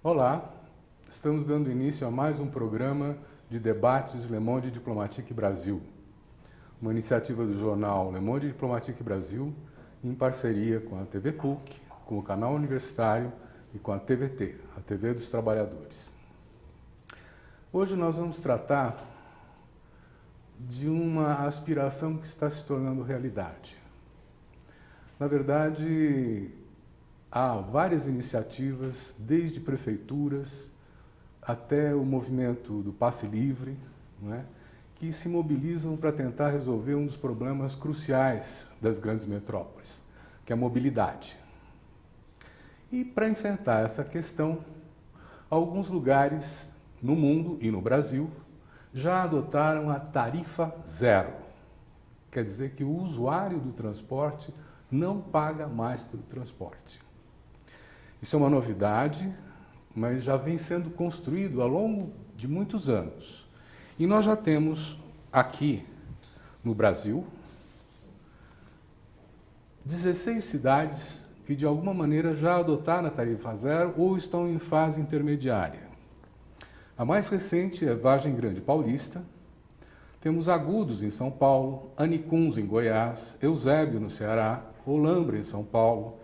Olá, estamos dando início a mais um programa de debates Le Monde Diplomatique Brasil, uma iniciativa do jornal Le Monde Diplomatique Brasil, em parceria com a TV PUC, com o canal universitário e com a TVT, a TV dos Trabalhadores. Hoje nós vamos tratar de uma aspiração que está se tornando realidade. Na verdade, há várias iniciativas, desde prefeituras até o movimento do passe livre, não é? Que se mobilizam para tentar resolver um dos problemas cruciais das grandes metrópoles, que é a mobilidade. E para enfrentar essa questão, alguns lugares no mundo e no Brasil já adotaram a tarifa zero. Quer dizer que o usuário do transporte não paga mais pelo transporte. Isso é uma novidade, mas já vem sendo construído ao longo de muitos anos. E nós já temos aqui no Brasil 16 cidades que de alguma maneira já adotaram a tarifa zero ou estão em fase intermediária. A mais recente é Vargem Grande Paulista, temos Agudos em São Paulo, Anicuns em Goiás, Eusébio no Ceará, Olambra em São Paulo,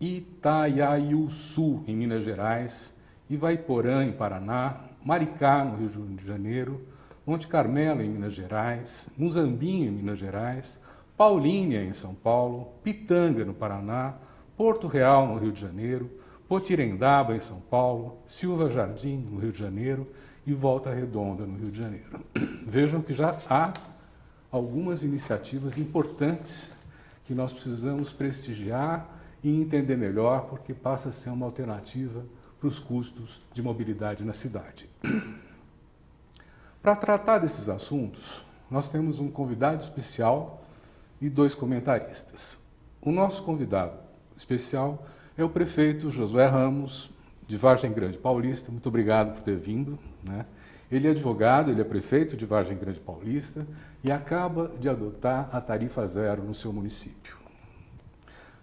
Itaiaiuçu em Minas Gerais, Ivaiporã em Paraná, Maricá no Rio de Janeiro, Monte Carmelo em Minas Gerais, Muzambinho em Minas Gerais, Paulínia em São Paulo, Pitanga no Paraná, Porto Real no Rio de Janeiro, Potirendaba em São Paulo, Silva Jardim no Rio de Janeiro e Volta Redonda no Rio de Janeiro. Vejam que já há algumas iniciativas importantes que nós precisamos prestigiar e entender melhor, porque passa a ser uma alternativa para os custos de mobilidade na cidade. Para tratar desses assuntos, nós temos um convidado especial e dois comentaristas. O nosso convidado especial é o prefeito Josué Ramos, de Vargem Grande Paulista. Muito obrigado por ter vindo, né? Ele é advogado, ele é prefeito de Vargem Grande Paulista e acaba de adotar a tarifa zero no seu município.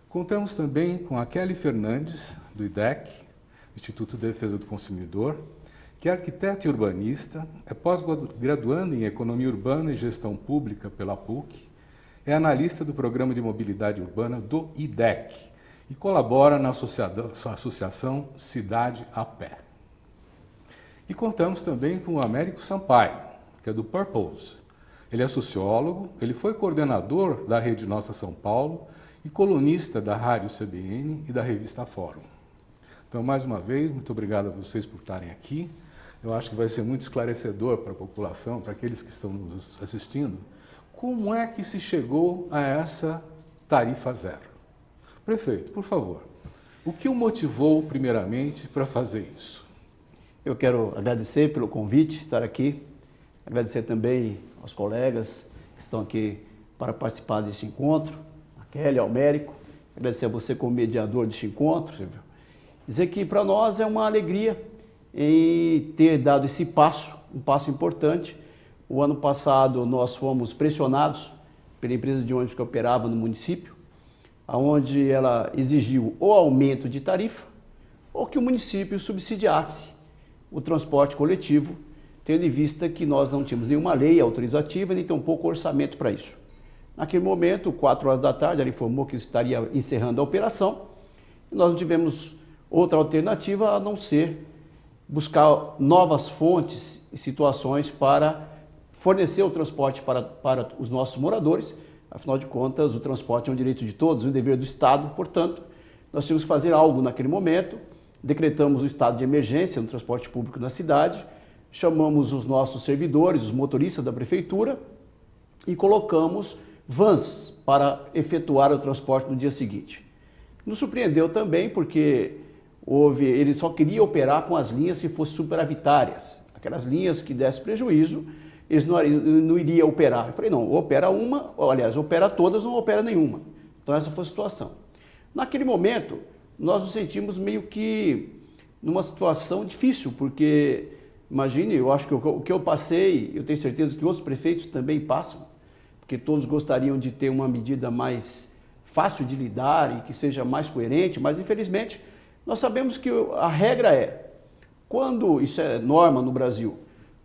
Contamos também com a Kelly Fernandes, do IDEC, Instituto de Defesa do Consumidor, que é arquiteta e urbanista, é pós-graduanda em Economia Urbana e Gestão Pública pela PUC, é analista do Programa de Mobilidade Urbana do IDEC e colabora na associação Cidade a Pé. E contamos também com o Américo Sampaio, que é do Purpose. Ele é sociólogo, ele foi coordenador da Rede Nossa São Paulo e colunista da Rádio CBN e da revista Fórum. Então, mais uma vez, muito obrigado a vocês por estarem aqui. Eu acho que vai ser muito esclarecedor para a população, para aqueles que estão nos assistindo, como é que se chegou a essa tarifa zero. Prefeito, por favor, o que o motivou primeiramente para fazer isso? Eu quero agradecer pelo convite, estar aqui, agradecer também aos colegas que estão aqui para participar deste encontro, a Kelly, ao Américo, agradecer a você como mediador deste encontro, Silvio. Dizer que para nós é uma alegria em ter dado esse passo, um passo importante. O ano passado nós fomos pressionados pela empresa de ônibus que operava no município, onde ela exigiu o aumento de tarifa ou que o município subsidiasse o transporte coletivo, tendo em vista que nós não tínhamos nenhuma lei autorizativa, nem tampouco orçamento para isso. Naquele momento, 4 horas da tarde, ela informou que estaria encerrando a operação e nós não tivemos outra alternativa a não ser buscar novas fontes e situações para fornecer o transporte para os nossos moradores. Afinal de contas, o transporte é um direito de todos, um dever do Estado, portanto, nós tínhamos que fazer algo naquele momento. Decretamos o estado de emergência no transporte público na cidade, chamamos os nossos servidores, os motoristas da prefeitura e colocamos vans para efetuar o transporte no dia seguinte. Nos surpreendeu também porque ele só queria operar com as linhas que fossem superavitárias, aquelas linhas que dessem prejuízo, eles não iriam operar. Eu falei, não, opera uma, aliás, opera todas, não opera nenhuma. Então essa foi a situação. Naquele momento, nós nos sentimos meio que numa situação difícil, porque, imagine, eu acho que o que eu passei, eu tenho certeza que outros prefeitos também passam, porque todos gostariam de ter uma medida mais fácil de lidar e que seja mais coerente, mas infelizmente nós sabemos que a regra é, quando, isso é norma no Brasil,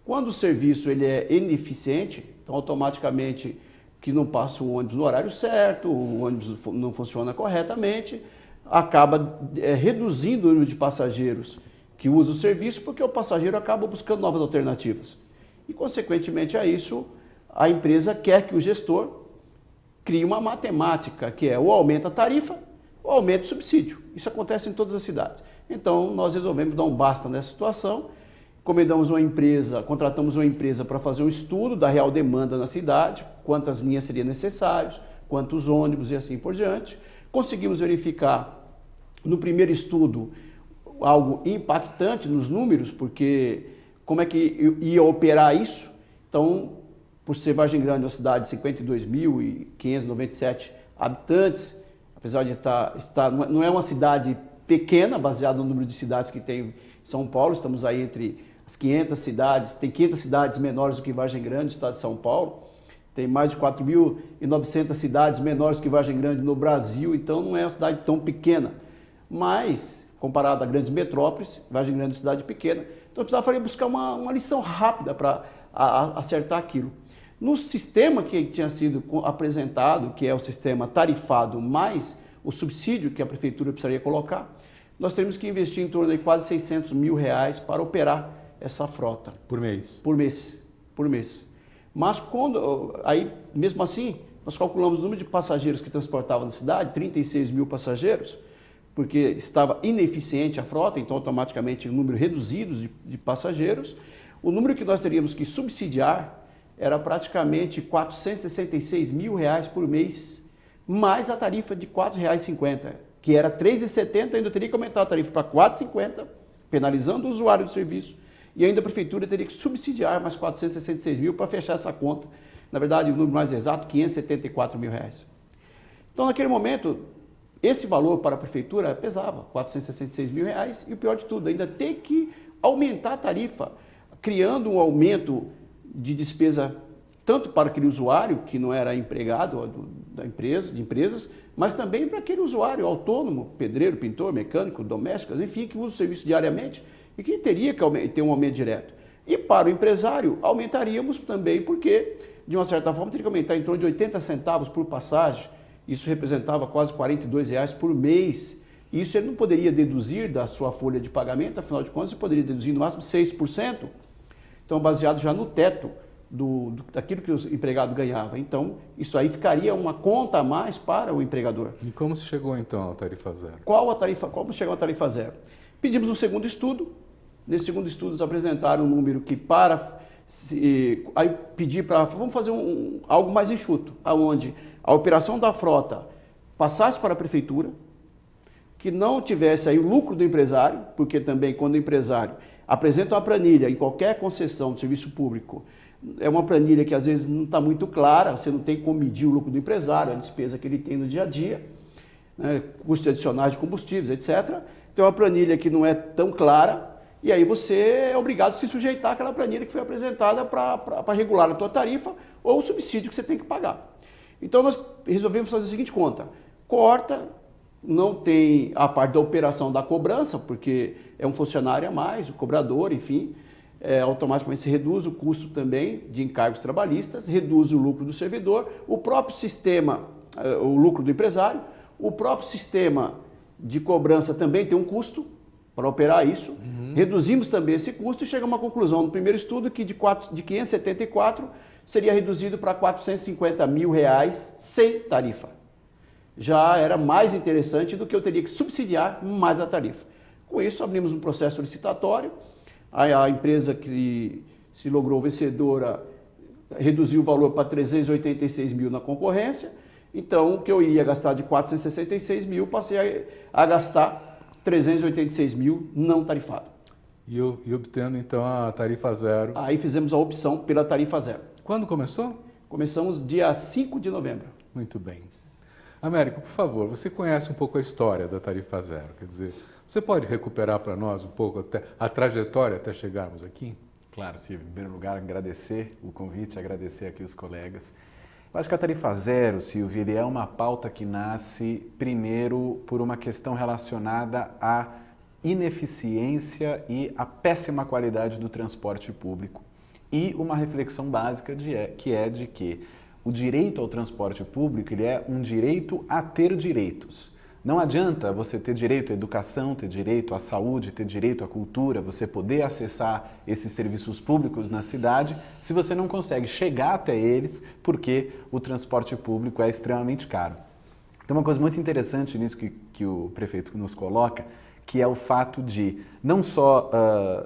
quando o serviço ele é ineficiente, então automaticamente que não passa o ônibus no horário certo, o ônibus não funciona corretamente, acaba reduzindo o número de passageiros que usam o serviço, porque o passageiro acaba buscando novas alternativas. E, consequentemente a isso, a empresa quer que o gestor crie uma matemática, que é ou aumenta a tarifa ou aumenta o subsídio. Isso acontece em todas as cidades. Então, nós resolvemos dar um basta nessa situação, contratamos uma empresa para fazer um estudo da real demanda na cidade, quantas linhas seriam necessárias, quantos ônibus e assim por diante. Conseguimos verificar no primeiro estudo algo impactante nos números, porque como é que ia operar isso? Então, por ser Vargem Grande uma cidade de 52.597 habitantes, apesar de não é uma cidade pequena, baseada no número de cidades que tem em São Paulo, estamos aí entre as 500 cidades, tem 500 cidades menores do que Vargem Grande, no estado de São Paulo, tem mais de 4.900 cidades menores que Vargem Grande no Brasil, então não é uma cidade tão pequena, mas comparado a grandes metrópoles, Vargem Grande é uma cidade pequena, então precisava buscar uma lição rápida para acertar aquilo. No sistema que tinha sido apresentado, que é o sistema tarifado mais o subsídio que a prefeitura precisaria colocar, nós temos que investir em torno de quase R$600 mil para operar essa frota. Por mês? Por mês. Mas aí, mesmo assim, nós calculamos o número de passageiros que transportavam na cidade, 36 mil passageiros, porque estava ineficiente a frota, então automaticamente um número reduzido de passageiros. O número que nós teríamos que subsidiar era praticamente R$466 mil por mês, mais a tarifa de R$4,50, que era R$3,70, ainda teria que aumentar a tarifa para R$4,50, penalizando o usuário do serviço, e ainda a prefeitura teria que subsidiar mais R$466 mil para fechar essa conta. Na verdade, o número mais exato, R$574 mil. Então, naquele momento, esse valor para a prefeitura pesava R$466 mil, e o pior de tudo, ainda ter que aumentar a tarifa, criando um aumento de despesa tanto para aquele usuário que não era empregado de empresas, mas também para aquele usuário autônomo, pedreiro, pintor, mecânico, doméstico, enfim, que usa o serviço diariamente e que teria que ter um aumento direto. E para o empresário, aumentaríamos também porque, de uma certa forma, teria que aumentar em torno de 80 centavos por passagem. Isso representava quase R$42 por mês. Isso ele não poderia deduzir da sua folha de pagamento, afinal de contas, ele poderia deduzir no máximo 6%. Então, baseado já no teto daquilo que o empregado ganhava. Então, isso aí ficaria uma conta a mais para o empregador. E como se chegou, então, à tarifa zero? Como chegou à tarifa zero? Pedimos um segundo estudo. Nesse segundo estudo, eles apresentaram um número que aí pedir para... Vamos fazer algo mais enxuto, onde a operação da frota passasse para a prefeitura, que não tivesse aí o lucro do empresário, porque também quando o empresário apresenta uma planilha em qualquer concessão de serviço público, é uma planilha que às vezes não está muito clara, você não tem como medir o lucro do empresário, a despesa que ele tem no dia a dia, né, custos adicionais de combustíveis, etc. Tem uma planilha que não é tão clara, e aí você é obrigado a se sujeitar àquela planilha que foi apresentada para regular a tua tarifa ou o subsídio que você tem que pagar. Então nós resolvemos fazer a seguinte conta: corta, não tem a parte da operação da cobrança, porque é um funcionário a mais, o cobrador, enfim, automaticamente se reduz o custo também de encargos trabalhistas, reduz o lucro do servidor, o próprio sistema, o lucro do empresário, o próprio sistema de cobrança também tem um custo para operar isso. Reduzimos também esse custo e chegamos à conclusão no primeiro estudo que de 574 seria reduzido para R$450 mil sem tarifa. Já era mais interessante do que eu teria que subsidiar mais a tarifa. Com isso, abrimos um processo licitatório, a empresa que se logrou vencedora reduziu o valor para 386 mil na concorrência, então o que eu iria gastar de 466 mil, passei a gastar 386 mil não tarifado. E obtendo então a tarifa zero? Aí fizemos a opção pela tarifa zero. Quando começou? Começamos dia 5 de novembro. Muito bem. Américo, por favor, você conhece um pouco a história da tarifa zero, quer dizer, você pode recuperar para nós um pouco a trajetória até chegarmos aqui? Claro, Silvio. Em primeiro lugar, agradecer o convite, agradecer aqui os colegas. Eu acho que a tarifa zero, Silvio, ele é uma pauta que nasce primeiro por uma questão relacionada à ineficiência e à péssima qualidade do transporte público e uma reflexão básica que é de que o direito ao transporte público ele é um direito a ter direitos. Não adianta você ter direito à educação, ter direito à saúde, ter direito à cultura, você poder acessar esses serviços públicos na cidade, se você não consegue chegar até eles, porque o transporte público é extremamente caro. Tem uma coisa muito interessante nisso que o prefeito nos coloca, que é o fato de, não só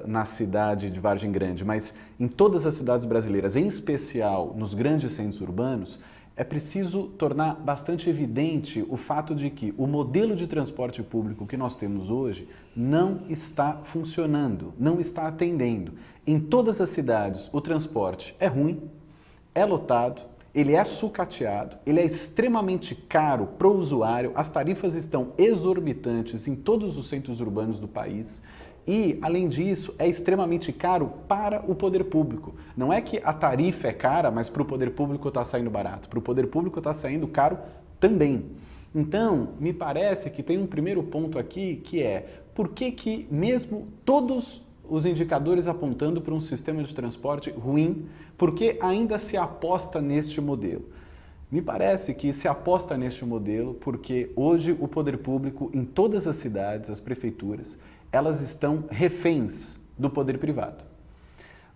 na cidade de Vargem Grande, mas em todas as cidades brasileiras, em especial nos grandes centros urbanos, é preciso tornar bastante evidente o fato de que o modelo de transporte público que nós temos hoje não está funcionando, não está atendendo. Em todas as cidades, o transporte é ruim, é lotado, ele é sucateado, ele é extremamente caro para o usuário, as tarifas estão exorbitantes em todos os centros urbanos do país. E, além disso, é extremamente caro para o poder público. Não é que a tarifa é cara, mas para o poder público está saindo barato. Para o poder público está saindo caro também. Então, me parece que tem um primeiro ponto aqui, que é por que mesmo todos os indicadores apontando para um sistema de transporte ruim, por que ainda se aposta neste modelo? Me parece que se aposta neste modelo porque hoje o poder público, em todas as cidades, as prefeituras, elas estão reféns do poder privado.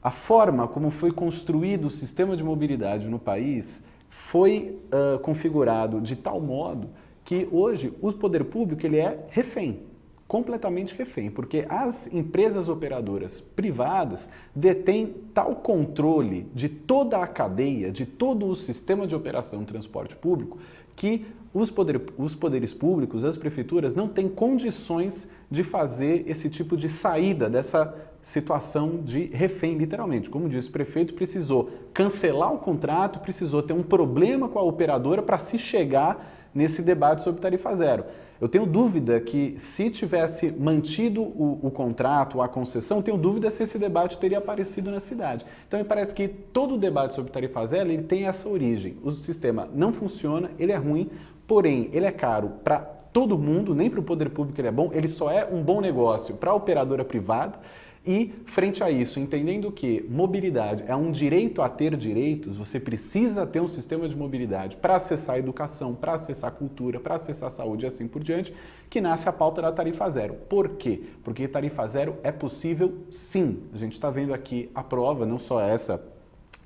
A forma como foi construído o sistema de mobilidade no país foi configurado de tal modo que hoje o poder público ele é refém, completamente refém, porque as empresas operadoras privadas detêm tal controle de toda a cadeia, de todo o sistema de operação do transporte público, que os poderes públicos, as prefeituras, não têm condições de fazer esse tipo de saída dessa situação de refém, literalmente. Como disse o prefeito, precisou cancelar o contrato, precisou ter um problema com a operadora para se chegar nesse debate sobre tarifa zero. Eu tenho dúvida que se tivesse mantido o contrato, a concessão, tenho dúvida se esse debate teria aparecido na cidade. Então me parece que todo o debate sobre tarifa zero ele tem essa origem. O sistema não funciona, ele é ruim, porém ele é caro para todo mundo, nem para o poder público ele é bom, ele só é um bom negócio para a operadora privada. E, frente a isso, entendendo que mobilidade é um direito a ter direitos, você precisa ter um sistema de mobilidade para acessar a educação, para acessar a cultura, para acessar a saúde e assim por diante, que nasce a pauta da tarifa zero. Por quê? Porque tarifa zero é possível sim. A gente está vendo aqui a prova, não só essa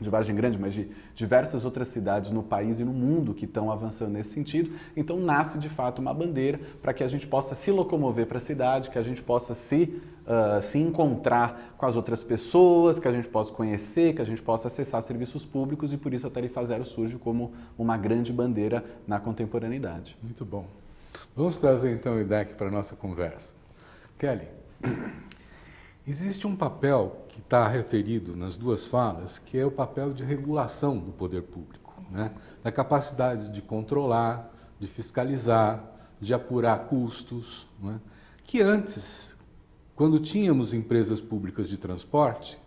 de Vargem Grande, mas de diversas outras cidades no país e no mundo que estão avançando nesse sentido. Então nasce de fato uma bandeira para que a gente possa se locomover para a cidade, que a gente possa se encontrar com as outras pessoas, que a gente possa conhecer, que a gente possa acessar serviços públicos e por isso a tarifa zero surge como uma grande bandeira na contemporaneidade. Muito bom. Vamos trazer então o IDEC para a nossa conversa. Kelly, existe um papel que está referido nas duas falas, que é o papel de regulação do poder público, né? Da capacidade de controlar, de fiscalizar, de apurar custos, né? Que antes, quando tínhamos empresas públicas de transporte,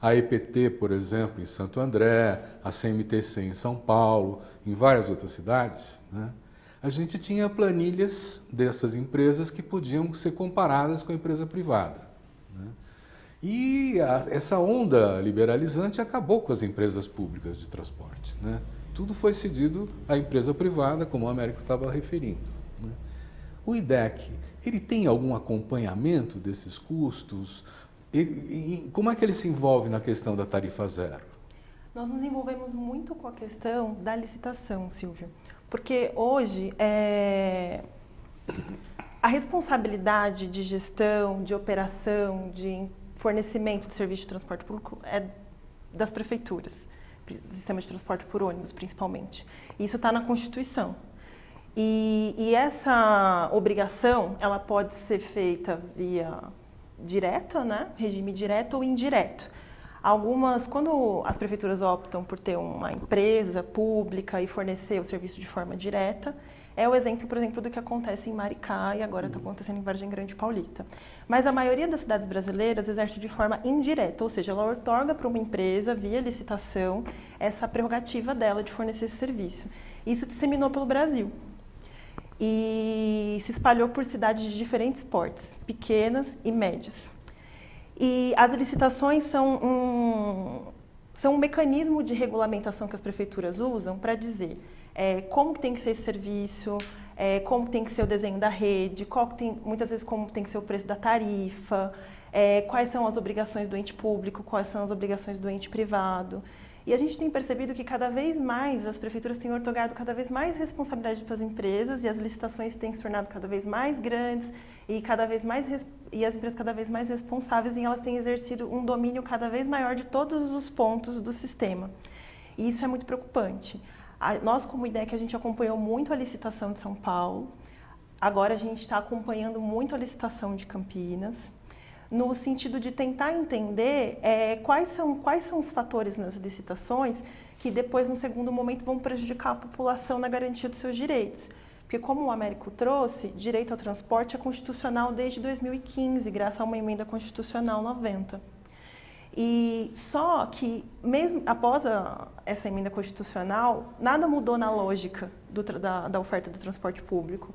a EPT, por exemplo, em Santo André, a CMTC em São Paulo, em várias outras cidades, né? A gente tinha planilhas dessas empresas que podiam ser comparadas com a empresa privada, né? E essa onda liberalizante acabou com as empresas públicas de transporte, né? Tudo foi cedido à empresa privada, como o Américo estava referindo, né? O IDEC, ele tem algum acompanhamento desses custos? Como é que ele se envolve na questão da tarifa zero? Nós nos envolvemos muito com a questão da licitação, Silvio, porque hoje a responsabilidade de gestão, de operação, de fornecimento de serviço de transporte público é das prefeituras, do sistema de transporte por ônibus, principalmente. Isso está na Constituição. E essa obrigação, ela pode ser feita via direta, né? Regime direto ou indireto. Quando as prefeituras optam por ter uma empresa pública e fornecer o serviço de forma direta, é o exemplo, por exemplo, do que acontece em Maricá e agora está acontecendo em Vargem Grande Paulista. Mas a maioria das cidades brasileiras exerce de forma indireta, ou seja, ela outorga para uma empresa, via licitação, essa prerrogativa dela de fornecer esse serviço. Isso disseminou pelo Brasil e se espalhou por cidades de diferentes portes, pequenas e médias. E as licitações são um mecanismo de regulamentação que as prefeituras usam para dizer como tem que ser esse serviço, como tem que ser o desenho da rede, muitas vezes como tem que ser o preço da tarifa, quais são as obrigações do ente público, quais são as obrigações do ente privado. E a gente tem percebido que cada vez mais as prefeituras têm outorgado cada vez mais responsabilidade para as empresas e as licitações têm se tornado cada vez mais grandes e as empresas cada vez mais responsáveis e elas têm exercido um domínio cada vez maior de todos os pontos do sistema. E isso é muito preocupante. Nós, como IDEC, a gente acompanhou muito a licitação de São Paulo, agora a gente está acompanhando muito a licitação de Campinas, no sentido de tentar entender quais são os fatores nas licitações que depois, no segundo momento, vão prejudicar a população na garantia dos seus direitos. Porque, como o Américo trouxe, direito ao transporte é constitucional desde 2015, graças a uma emenda constitucional 90. E só que, mesmo após essa emenda constitucional, nada mudou na lógica da oferta do transporte público.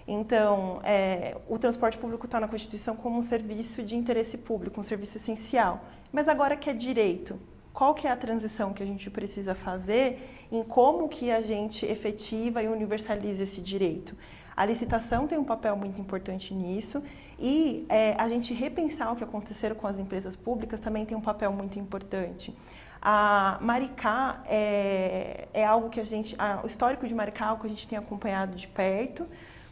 Então, o transporte público está na Constituição como um serviço de interesse público, um serviço essencial. Mas agora que é direito, qual que é a transição que a gente precisa fazer em como que a gente efetiva e universaliza esse direito? A licitação tem um papel muito importante nisso e a gente repensar o que aconteceram com as empresas públicas também tem um papel muito importante. A Maricá é algo que o histórico de Maricá é algo que a gente tem acompanhado de perto,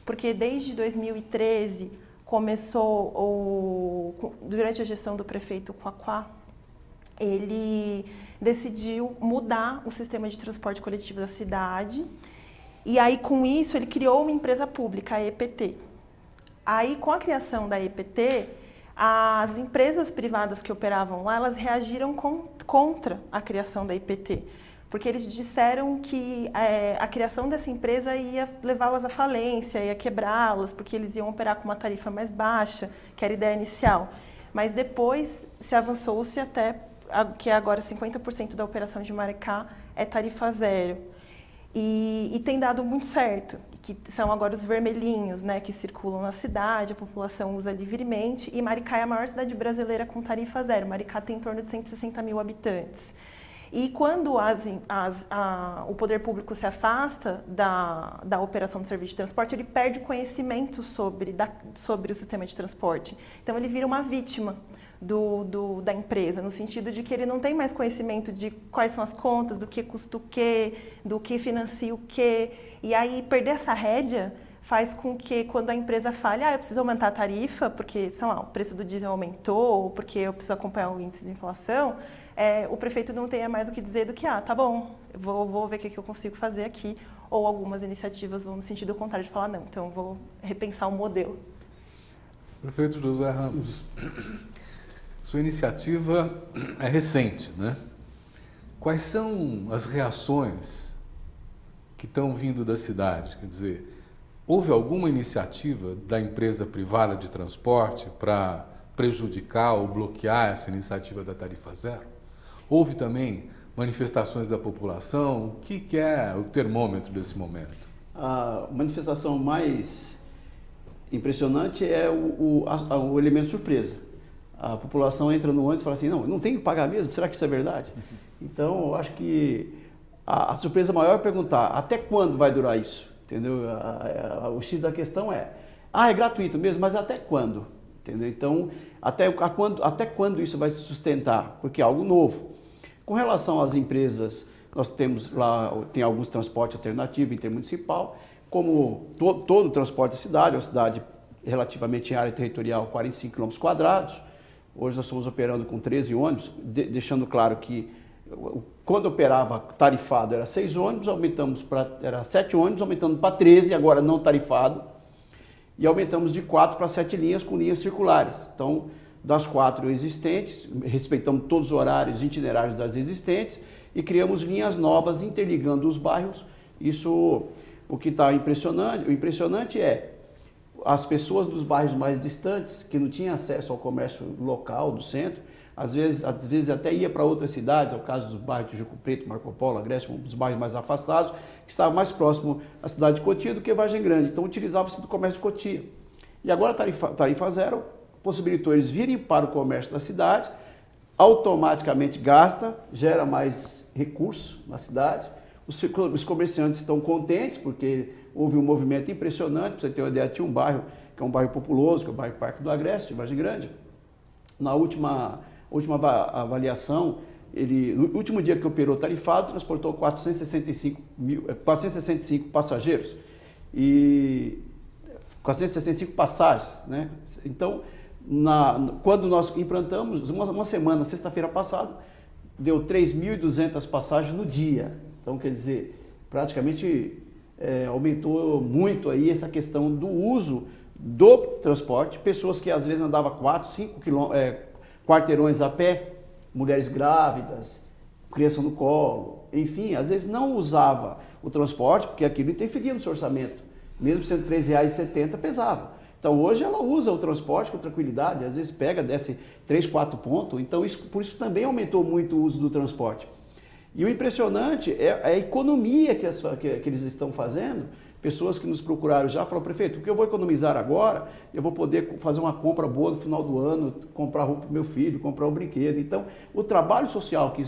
porque desde 2013 durante a gestão do prefeito Quaquá, ele decidiu mudar o sistema de transporte coletivo da cidade e aí com isso ele criou uma empresa pública, a EPT. Aí com a criação da EPT, as empresas privadas que operavam lá, elas reagiram contra a criação da EPT. Porque eles disseram que a criação dessa empresa ia levá-las à falência, ia quebrá-las, porque eles iam operar com uma tarifa mais baixa, que era a ideia inicial. Mas depois se avançou-se até que agora 50% da operação de Maricá é tarifa zero. E tem dado muito certo, que são agora os vermelhinhos, né, que circulam na cidade, a população usa livremente, e Maricá é a maior cidade brasileira com tarifa zero. Maricá tem em torno de 160 mil habitantes. E quando o poder público se afasta da operação do serviço de transporte, ele perde conhecimento sobre o sistema de transporte. Então, ele vira uma vítima da empresa, no sentido de que ele não tem mais conhecimento de quais são as contas, do que custa o quê, do que financia o quê. E aí, perder essa rédea faz com que, quando a empresa fale, eu preciso aumentar a tarifa, porque, sei lá, o preço do diesel aumentou, ou porque eu preciso acompanhar o índice de inflação, o prefeito não tenha mais o que dizer do que, tá bom, vou ver o que eu consigo fazer aqui, ou algumas iniciativas vão no sentido contrário de falar, não, então vou repensar o modelo. Prefeito Josué Ramos, sua iniciativa é recente, né? Quais são as reações que estão vindo da cidade? Quer dizer, houve alguma iniciativa da empresa privada de transporte para prejudicar ou bloquear essa iniciativa da tarifa zero? Houve também manifestações da população? O que é o termômetro desse momento? A manifestação mais impressionante é o elemento surpresa. A população entra no ônibus e fala assim, não tem que pagar mesmo? Será que isso é verdade? Então, eu acho que a surpresa maior é perguntar, até quando vai durar isso? Entendeu? O X da questão é gratuito mesmo, mas até quando? Entendeu? Então, até quando isso vai se sustentar? Porque é algo novo. Com relação às empresas, nós temos lá, tem alguns transportes alternativos intermunicipal, como todo o transporte da cidade, uma cidade relativamente em área territorial, 45 km². Hoje nós estamos operando com 13 ônibus, deixando claro que quando operava tarifado era 6 ônibus, era 7 ônibus, aumentando para 13, agora não tarifado, e aumentamos de 4 para 7 linhas com linhas circulares. Então, das 4 existentes, respeitamos todos os horários e itinerários das existentes e criamos linhas novas interligando os bairros. Isso, o que está impressionante, o impressionante é as pessoas dos bairros mais distantes, que não tinham acesso ao comércio local do centro, às vezes até ia para outras cidades, é o caso do bairro de Juco Preto, Marco Polo, Agreste, um dos bairros mais afastados, que estava mais próximo à cidade de Cotia do que Vargem Grande, então utilizava-se do comércio de Cotia. E agora a tarifa zero possibilitou eles virem para o comércio da cidade, automaticamente gasta, gera mais recursos na cidade, os comerciantes estão contentes porque houve um movimento impressionante. Para você ter uma ideia, tinha um bairro que é um bairro populoso, que é o bairro Parque do Agreste, Vargem Grande. Na última avaliação, no último dia que operou tarifado, transportou 465 passageiros e 465 passagens, né? Então, quando nós implantamos, uma semana, sexta-feira passada, deu 3.200 passagens no dia. Então, quer dizer, praticamente aumentou muito aí essa questão do uso do transporte. Pessoas que às vezes andavam 4, 5 quarteirões a pé, mulheres grávidas, criança no colo, enfim, às vezes não usava o transporte, porque aquilo interferia no seu orçamento. Mesmo sendo R$ 3,70, pesava. Então, hoje ela usa o transporte com tranquilidade, às vezes pega, desce 3, 4 pontos, então por isso também aumentou muito o uso do transporte. E o impressionante é a economia que eles estão fazendo. Pessoas que nos procuraram já falaram: prefeito, o que eu vou economizar agora, eu vou poder fazer uma compra boa no final do ano, comprar roupa para o meu filho, comprar um brinquedo. Então, o trabalho social que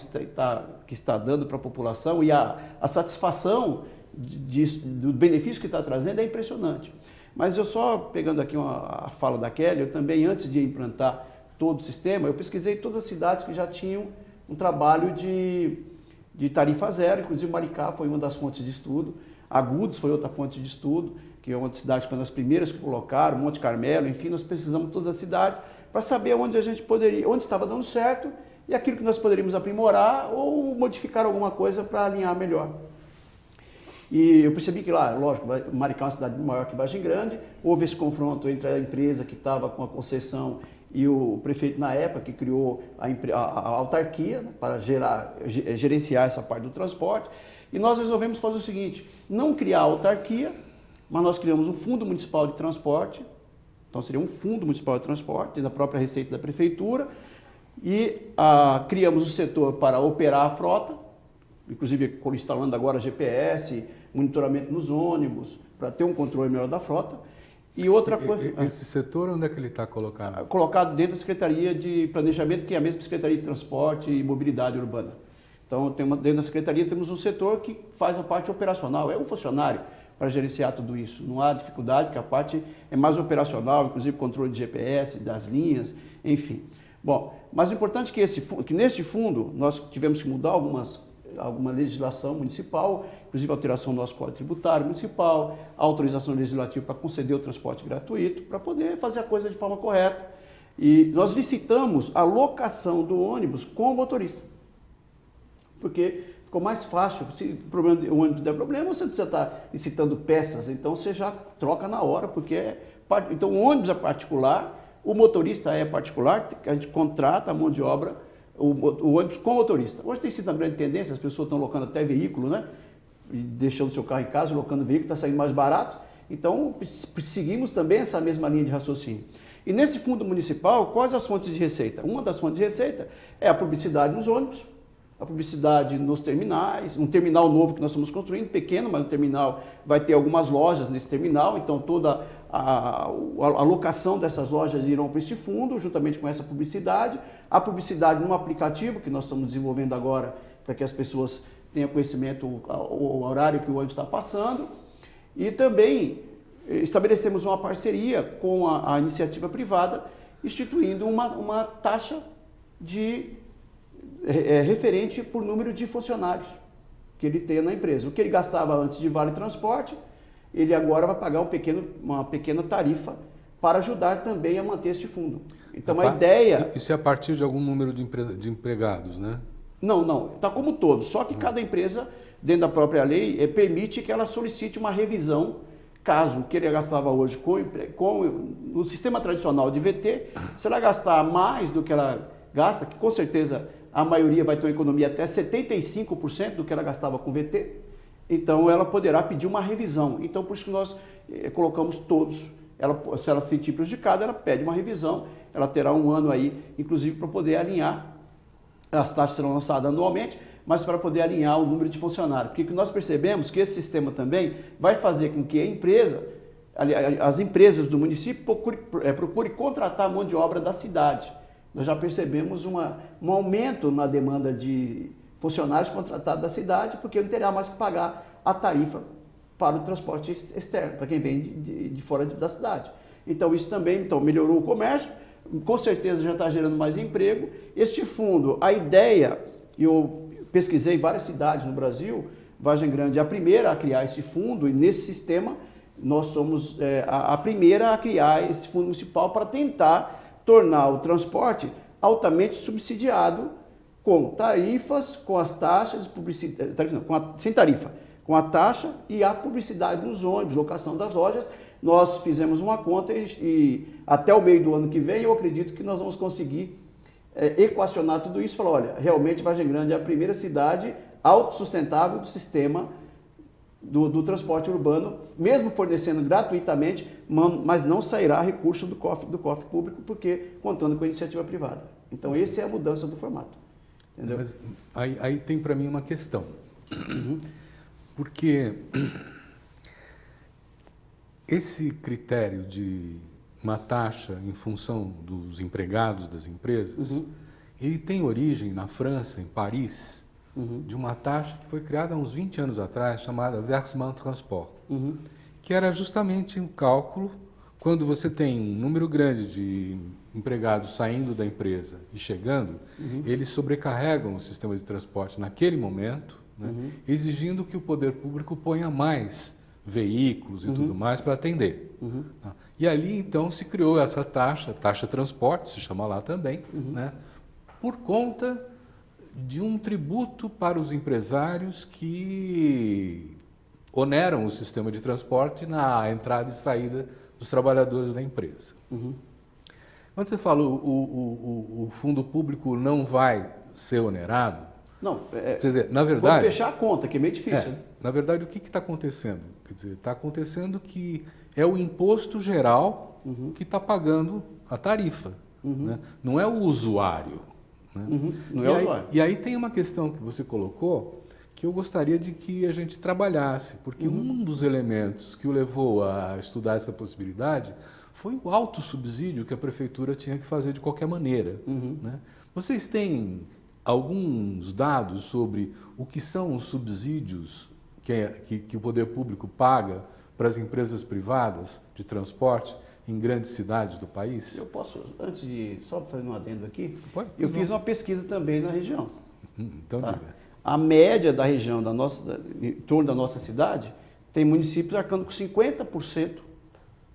está dando para a população e a satisfação do benefício que está trazendo é impressionante. Mas eu só, pegando aqui a fala da Kelly, eu também, antes de implantar todo o sistema, eu pesquisei todas as cidades que já tinham um trabalho de tarifa zero, inclusive Maricá foi uma das fontes de estudo, Agudos foi outra fonte de estudo, que é uma das cidades que foi uma das primeiras que colocaram, Monte Carmelo, enfim, nós precisamos todas as cidades para saber onde a gente poderia, onde estava dando certo e aquilo que nós poderíamos aprimorar ou modificar alguma coisa para alinhar melhor. E eu percebi que lá, lógico, Maricá é uma cidade maior que Vargem Grande, houve esse confronto entre a empresa que estava com a concessão e o prefeito na época que criou a autarquia, né, para gerenciar essa parte do transporte. E nós resolvemos fazer o seguinte: não criar a autarquia, mas nós criamos um fundo municipal de transporte. Então seria um fundo municipal de transporte, da própria receita da prefeitura, e criamos um setor para operar a frota, inclusive instalando agora GPS, monitoramento nos ônibus, para ter um controle melhor da frota. E outra coisa... Esse setor, onde é que ele está colocado? Colocado dentro da Secretaria de Planejamento, que é a mesma Secretaria de Transporte e Mobilidade Urbana. Então, dentro da Secretaria temos um setor que faz a parte operacional, é um funcionário para gerenciar tudo isso. Não há dificuldade, porque a parte é mais operacional, inclusive controle de GPS, das linhas, enfim. Bom, mas o importante é que neste fundo nós tivemos que mudar alguma legislação municipal, inclusive alteração do nosso Código Tributário Municipal, autorização legislativa para conceder o transporte gratuito, para poder fazer a coisa de forma correta. E nós licitamos a locação do ônibus com o motorista, porque ficou mais fácil. Se o ônibus der problema, você não precisa estar licitando peças, então você já troca na hora, porque então o ônibus é particular, o motorista é particular, a gente contrata a mão de obra, o ônibus com motorista. Hoje tem sido uma grande tendência, as pessoas estão locando até veículo, né? E deixando seu carro em casa, locando veículo, está saindo mais barato. Então, seguimos também essa mesma linha de raciocínio. E nesse fundo municipal, quais as fontes de receita? Uma das fontes de receita é a publicidade nos ônibus, a publicidade nos terminais, um terminal novo que nós estamos construindo, pequeno, mas o terminal vai ter algumas lojas nesse terminal, então toda a locação dessas lojas irão para este fundo, juntamente com essa publicidade. A publicidade num aplicativo que nós estamos desenvolvendo agora, para que as pessoas tenham conhecimento o horário que o ônibus está passando. E também estabelecemos uma parceria com a iniciativa privada, instituindo uma taxa referente por número de funcionários que ele tenha na empresa. O que ele gastava antes de vale transporte, ele agora vai pagar uma pequena tarifa para ajudar também a manter este fundo. Então a ideia... Isso é a partir de algum número de empregados, né? Não, está como todos, só que cada empresa, dentro da própria lei, permite que ela solicite uma revisão Caso o que ele gastava hoje com o sistema tradicional de VT, se ela gastar mais do que ela gasta, que com certeza a maioria vai ter uma economia até 75% do que ela gastava com VT, então ela poderá pedir uma revisão. Então por isso que nós colocamos todos, se ela se sentir prejudicada, ela pede uma revisão, ela terá um ano aí, inclusive para poder alinhar, as taxas serão lançadas anualmente, mas para poder alinhar o número de funcionários. Porque nós percebemos que esse sistema também vai fazer com que as empresas do município procurem contratar a mão de obra da cidade. Nós já percebemos um aumento na demanda de funcionários contratados da cidade, porque não terá mais que pagar a tarifa para o transporte externo, para quem vem de fora da cidade. Então isso também melhorou o comércio, com certeza já está gerando mais emprego. Este fundo, a ideia, eu pesquisei várias cidades no Brasil, Vargem Grande é a primeira a criar esse fundo, e nesse sistema nós somos a primeira a criar esse fundo municipal para tentar tornar o transporte altamente subsidiado com tarifas, com as taxas, sem tarifa, com a taxa e a publicidade nos ônibus, locação das lojas. Nós fizemos uma conta e até o meio do ano que vem eu acredito que nós vamos conseguir equacionar tudo isso e falar, olha, realmente Vargem Grande é a primeira cidade autossustentável do sistema do transporte urbano, mesmo fornecendo gratuitamente, mas não sairá recurso do cofre público, porque contando com a iniciativa privada. Então, essa é a mudança do formato. Entendeu? Mas aí tem para mim uma questão. Porque esse critério de uma taxa em função dos empregados das empresas, ele tem origem na França, em Paris, de uma taxa que foi criada há uns 20 anos atrás, chamada Versement Transport, que era justamente um cálculo, quando você tem um número grande de empregados saindo da empresa e chegando, eles sobrecarregam o sistema de transporte naquele momento, né, exigindo que o poder público ponha mais veículos e tudo mais para atender. E ali, então, se criou essa taxa transporte, se chama lá também, né, por conta de um tributo para os empresários que oneram o sistema de transporte na entrada e saída dos trabalhadores da empresa. Quando você fala o fundo público não vai ser onerado, não, quer dizer, na verdade... Vamos fechar a conta, que é meio difícil. Né? Na verdade, o que está acontecendo? Quer dizer, está acontecendo que é o imposto geral que está pagando a tarifa, né? Não é o usuário. Né? Não é o usuário. E aí tem uma questão que você colocou que eu gostaria de que a gente trabalhasse, porque um dos elementos que o levou a estudar essa possibilidade foi o alto subsídio que a prefeitura tinha que fazer de qualquer maneira. Né? Vocês têm alguns dados sobre o que são os subsídios que o poder público paga para as empresas privadas de transporte em grandes cidades do país? Eu posso, antes de, só fazer um adendo aqui, Eu fiz uma pesquisa também na região. Então, tá? diga. A média da região, em torno da nossa cidade, tem municípios arcando com 50%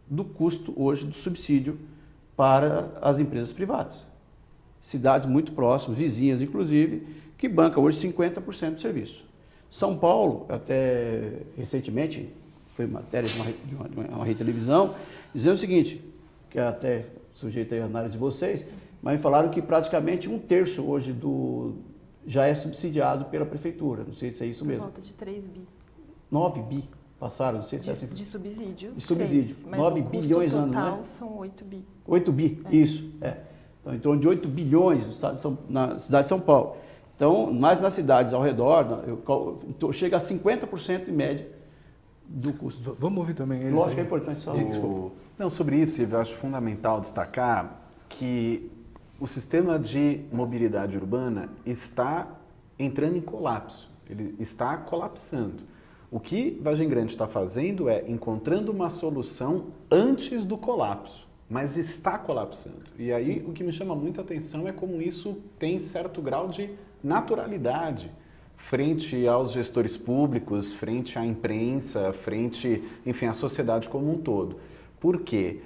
do custo hoje do subsídio para as empresas privadas. Cidades muito próximas, vizinhas inclusive, que bancam hoje 50% do serviço. São Paulo, até recentemente, foi matéria de uma rede de televisão, dizendo o seguinte, que é até sujeito à análise de vocês, mas falaram que praticamente 1/3 hoje já é subsidiado pela prefeitura. Não sei se é isso mesmo. Volta de 3 bi. 9 bi passaram, não sei se é assim. De subsídio. De subsídio. 3, mas 9 o custo bilhões total anos, né? são 8 bi. 8 bi, isso. Então, em torno de 8 bilhões na cidade de São Paulo. Então, mas nas cidades ao redor, chega a 50% em média do custo. Vamos ouvir também eles. Lógico que é importante só. Não, sobre isso, eu acho fundamental destacar que o sistema de mobilidade urbana está entrando em colapso, ele está colapsando. O que Vargem Grande está fazendo é encontrando uma solução antes do colapso, mas está colapsando. E aí o que me chama muita atenção é como isso tem certo grau de naturalidade frente aos gestores públicos, frente à imprensa, frente, enfim, à sociedade como um todo. Por quê?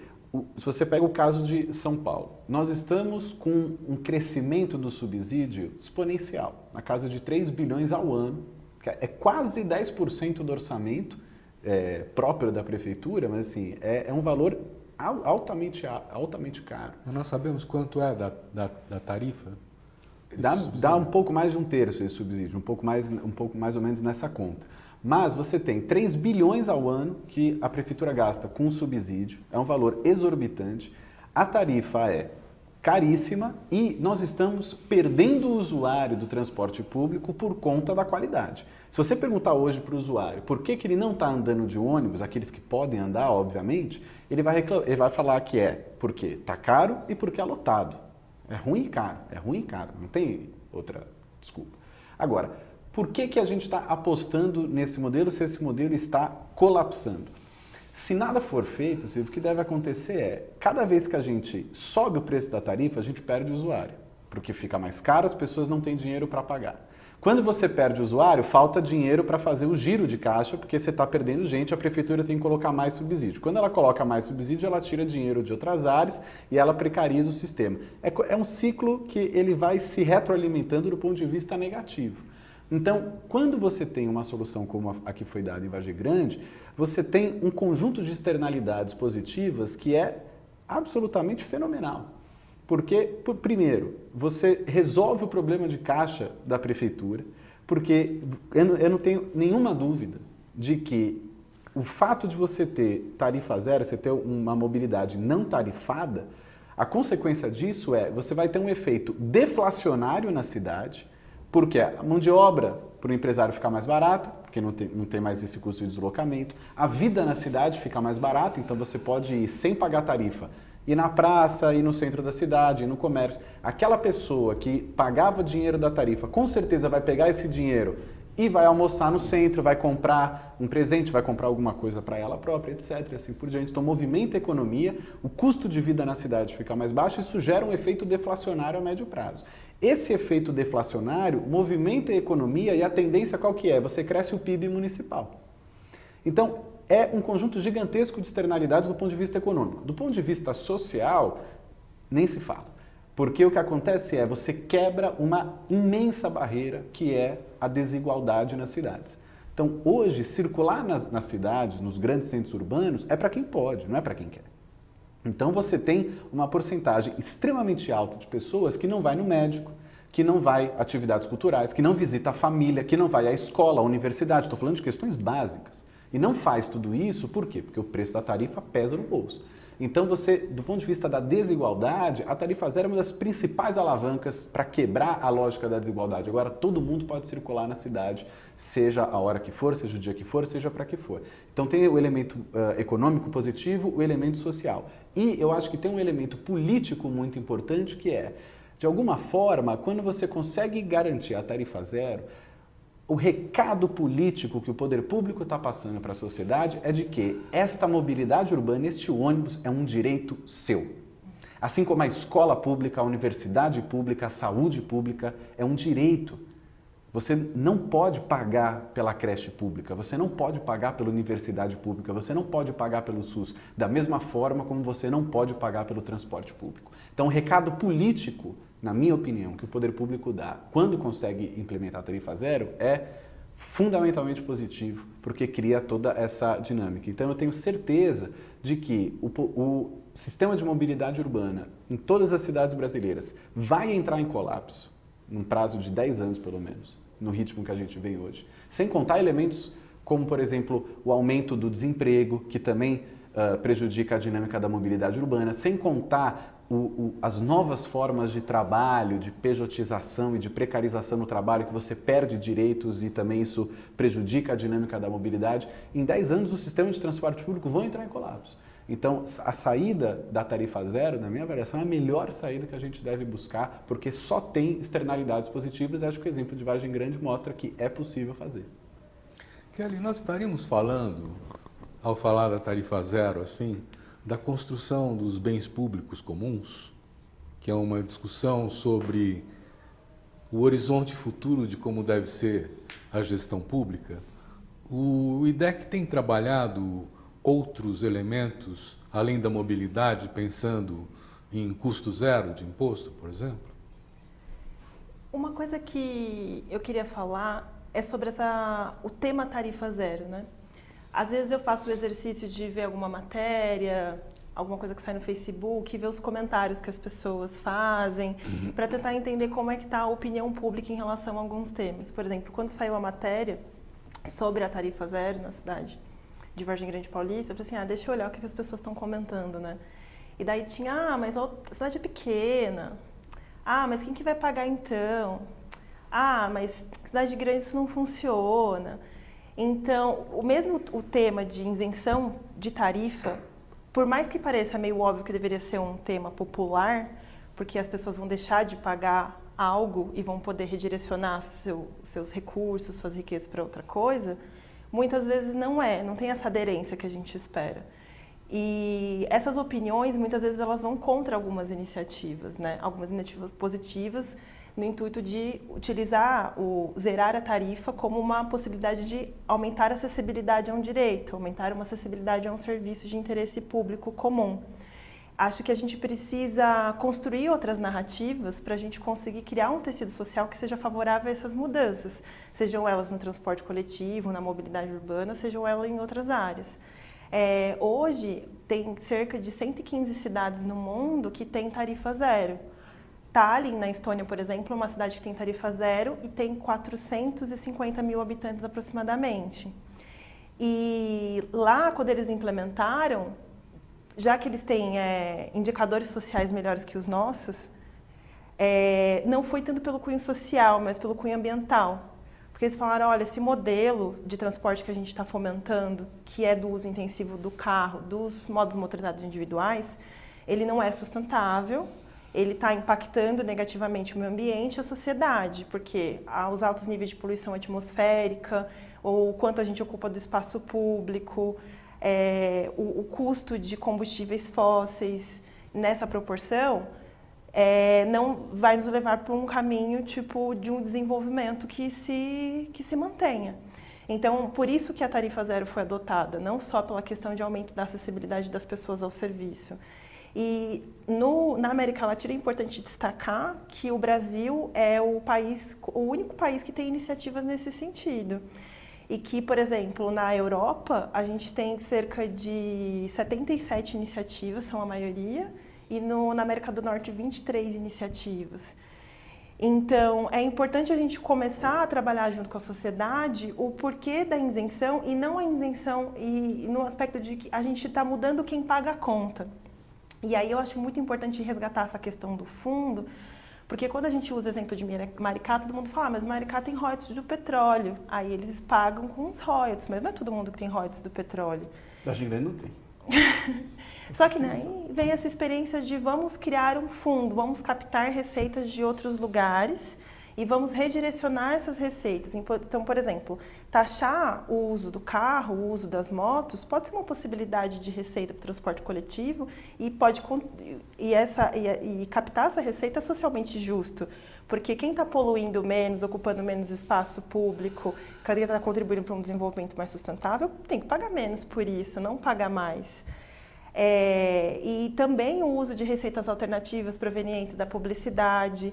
Se você pega o caso de São Paulo, nós estamos com um crescimento do subsídio exponencial, na casa de 3 bilhões ao ano, que é quase 10% do orçamento próprio da prefeitura, mas assim, é um valor altamente caro. Mas nós sabemos quanto é da tarifa? Dá um pouco mais de 1/3 esse subsídio, um pouco mais ou menos nessa conta. Mas você tem 3 bilhões ao ano que a prefeitura gasta com subsídio, é um valor exorbitante, a tarifa é caríssima e nós estamos perdendo o usuário do transporte público por conta da qualidade. Se você perguntar hoje para o usuário por que ele não está andando de ônibus, aqueles que podem andar, obviamente, ele vai falar que é porque está caro e porque é lotado. É ruim e caro, não tem outra desculpa. Agora, por que a gente está apostando nesse modelo se esse modelo está colapsando? Se nada for feito, Silvio, o que deve acontecer é, cada vez que a gente sobe o preço da tarifa, a gente perde o usuário, porque fica mais caro, as pessoas não têm dinheiro para pagar. Quando você perde o usuário, falta dinheiro para fazer o giro de caixa, porque você está perdendo gente, a prefeitura tem que colocar mais subsídio. Quando ela coloca mais subsídio, ela tira dinheiro de outras áreas e ela precariza o sistema. É um ciclo que ele vai se retroalimentando do ponto de vista negativo. Então, quando você tem uma solução como a que foi dada em Vargem Grande, você tem um conjunto de externalidades positivas que é absolutamente fenomenal. Porque, primeiro, você resolve o problema de caixa da prefeitura, porque eu não tenho nenhuma dúvida de que o fato de você ter tarifa zero, você ter uma mobilidade não tarifada, a consequência disso você vai ter um efeito deflacionário na cidade, porque a mão de obra para o empresário ficar mais barata, porque não tem mais esse custo de deslocamento, a vida na cidade fica mais barata, então você pode ir sem pagar tarifa, ir na praça, ir no centro da cidade, ir no comércio. Aquela pessoa que pagava dinheiro da tarifa, com certeza vai pegar esse dinheiro e vai almoçar no centro, vai comprar um presente, vai comprar alguma coisa para ela própria, etc. E assim por diante. Então, movimenta a economia, o custo de vida na cidade fica mais baixo, isso gera um efeito deflacionário a médio prazo. Esse efeito deflacionário movimenta a economia e a tendência qual que é? Você cresce o PIB municipal. Então, é um conjunto gigantesco de externalidades do ponto de vista econômico. Do ponto de vista social, nem se fala. Porque o que acontece é você quebra uma imensa barreira que é a desigualdade nas cidades. Então, hoje, circular nas cidades, nos grandes centros urbanos, é para quem pode, não é para quem quer. Então, você tem uma porcentagem extremamente alta de pessoas que não vai no médico, que não vai a atividades culturais, que não visita a família, que não vai à escola, à universidade. Estou falando de questões básicas. E não faz tudo isso, por quê? Porque o preço da tarifa pesa no bolso. Então você, do ponto de vista da desigualdade, a tarifa zero é uma das principais alavancas para quebrar a lógica da desigualdade. Agora todo mundo pode circular na cidade, seja a hora que for, seja o dia que for, seja para que for. Então tem o elemento econômico positivo, o elemento social. E eu acho que tem um elemento político muito importante que é, de alguma forma, quando você consegue garantir a tarifa zero, o recado político que o poder público está passando para a sociedade é de que esta mobilidade urbana, este ônibus, é um direito seu. Assim como a escola pública, a universidade pública, a saúde pública é um direito. Você não pode pagar pela creche pública, você não pode pagar pela universidade pública, você não pode pagar pelo SUS, da mesma forma como você não pode pagar pelo transporte público. Então, o recado político, na minha opinião, que o poder público dá quando consegue implementar a tarifa zero é fundamentalmente positivo, porque cria toda essa dinâmica. Então eu tenho certeza de que o sistema de mobilidade urbana em todas as cidades brasileiras vai entrar em colapso, num prazo de 10 anos pelo menos, no ritmo que a gente vem hoje. Sem contar elementos como, por exemplo, o aumento do desemprego, que também prejudica a dinâmica da mobilidade urbana, sem contar as novas formas de trabalho, de pejotização e de precarização no trabalho, que você perde direitos e também isso prejudica a dinâmica da mobilidade. Em 10 anos, o sistema de transporte público vai entrar em colapso. Então, a saída da tarifa zero, na minha avaliação, é a melhor saída que a gente deve buscar, porque só tem externalidades positivas e acho que o exemplo de Vargem Grande mostra que é possível fazer. Kelly, nós estaríamos falando, ao falar da tarifa zero, assim, da construção dos bens públicos comuns, que é uma discussão sobre o horizonte futuro de como deve ser a gestão pública. O IDEC tem trabalhado outros elementos, além da mobilidade, pensando em custo zero de imposto, por exemplo? Uma coisa que eu queria falar é sobre o tema tarifa zero, né? Às vezes eu faço o exercício de ver alguma matéria, alguma coisa que sai no Facebook, e ver os comentários que as pessoas fazem, para tentar entender como é que está a opinião pública em relação a alguns temas. Por exemplo, quando saiu a matéria sobre a tarifa zero na cidade de Vargem Grande Paulista, eu falei assim, deixa eu olhar o que as pessoas estão comentando, né? E daí tinha, mas a cidade é pequena. Mas quem que vai pagar então? Mas cidade grande isso não funciona. Então, o tema de isenção de tarifa, por mais que pareça meio óbvio que deveria ser um tema popular, porque as pessoas vão deixar de pagar algo e vão poder redirecionar seus recursos, suas riquezas para outra coisa, muitas vezes não tem essa aderência que a gente espera. E essas opiniões, muitas vezes, elas vão contra algumas iniciativas, né? Algumas iniciativas positivas, no intuito de utilizar zerar a tarifa como uma possibilidade de aumentar a acessibilidade a um direito, aumentar uma acessibilidade a um serviço de interesse público comum. Acho que a gente precisa construir outras narrativas para a gente conseguir criar um tecido social que seja favorável a essas mudanças, sejam elas no transporte coletivo, na mobilidade urbana, sejam elas em outras áreas. Hoje, tem cerca de 115 cidades no mundo que têm tarifa zero. Tallinn, na Estônia, por exemplo, é uma cidade que tem tarifa zero e tem 450 mil habitantes aproximadamente. E lá, quando eles implementaram, já que eles têm indicadores sociais melhores que os nossos, não foi tanto pelo cunho social, mas pelo cunho ambiental. Porque eles falaram, olha, esse modelo de transporte que a gente está fomentando, que é do uso intensivo do carro, dos modos motorizados individuais, ele não é sustentável, ele está impactando negativamente o meio ambiente e a sociedade, porque os altos níveis de poluição atmosférica, ou o quanto a gente ocupa do espaço público, o custo de combustíveis fósseis nessa proporção, não vai nos levar para um caminho tipo de um desenvolvimento que se mantenha. Então, por isso que a tarifa zero foi adotada, não só pela questão de aumento da acessibilidade das pessoas ao serviço. E na América Latina é importante destacar que o Brasil é o único país que tem iniciativas nesse sentido. E que, por exemplo, na Europa, a gente tem cerca de 77 iniciativas, são a maioria, e na América do Norte 23 iniciativas. Então, é importante a gente começar a trabalhar junto com a sociedade o porquê da isenção, e não a isenção no aspecto de que a gente está mudando quem paga a conta. E aí eu acho muito importante resgatar essa questão do fundo, porque quando a gente usa o exemplo de Maricá, todo mundo fala, mas Maricá tem royalties do petróleo. Aí eles pagam com os royalties, mas não é todo mundo que tem royalties do petróleo. Vargem Grande não tem. Só que aí vem essa experiência de vamos criar um fundo, vamos captar receitas de outros lugares e vamos redirecionar essas receitas. Então, por exemplo, taxar o uso do carro, o uso das motos, pode ser uma possibilidade de receita para o transporte coletivo e captar essa receita é socialmente justo, porque quem está poluindo menos, ocupando menos espaço público, quem está contribuindo para um desenvolvimento mais sustentável, tem que pagar menos por isso, não pagar mais. E também o uso de receitas alternativas provenientes da publicidade.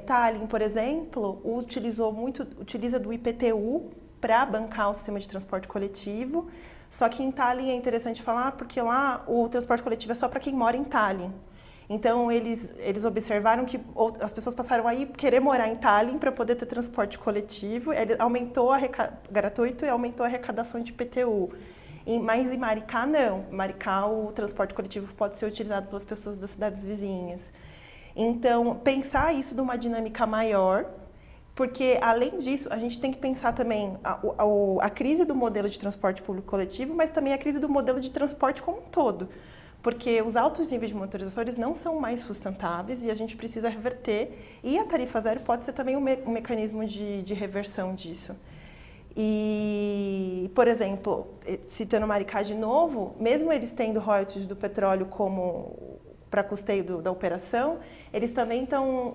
Tallinn, por exemplo, utiliza do IPTU para bancar o sistema de transporte coletivo. Só que em Tallinn é interessante falar porque lá o transporte coletivo é só para quem mora em Tallinn. Então, eles observaram que as pessoas passaram a querer morar em Tallinn para poder ter transporte coletivo. Ele aumentou gratuito e aumentou a arrecadação de IPTU. Mas em Maricá, não. Em Maricá, o transporte coletivo pode ser utilizado pelas pessoas das cidades vizinhas. Então, pensar isso numa dinâmica maior, porque, além disso, a gente tem que pensar também a crise do modelo de transporte público coletivo, mas também a crise do modelo de transporte como um todo. Porque os altos níveis de motorização eles não são mais sustentáveis e a gente precisa reverter. E a tarifa zero pode ser também um mecanismo de reversão disso. E, por exemplo, citando Maricá de novo, mesmo eles tendo royalties do petróleo como para custeio da operação, eles também estão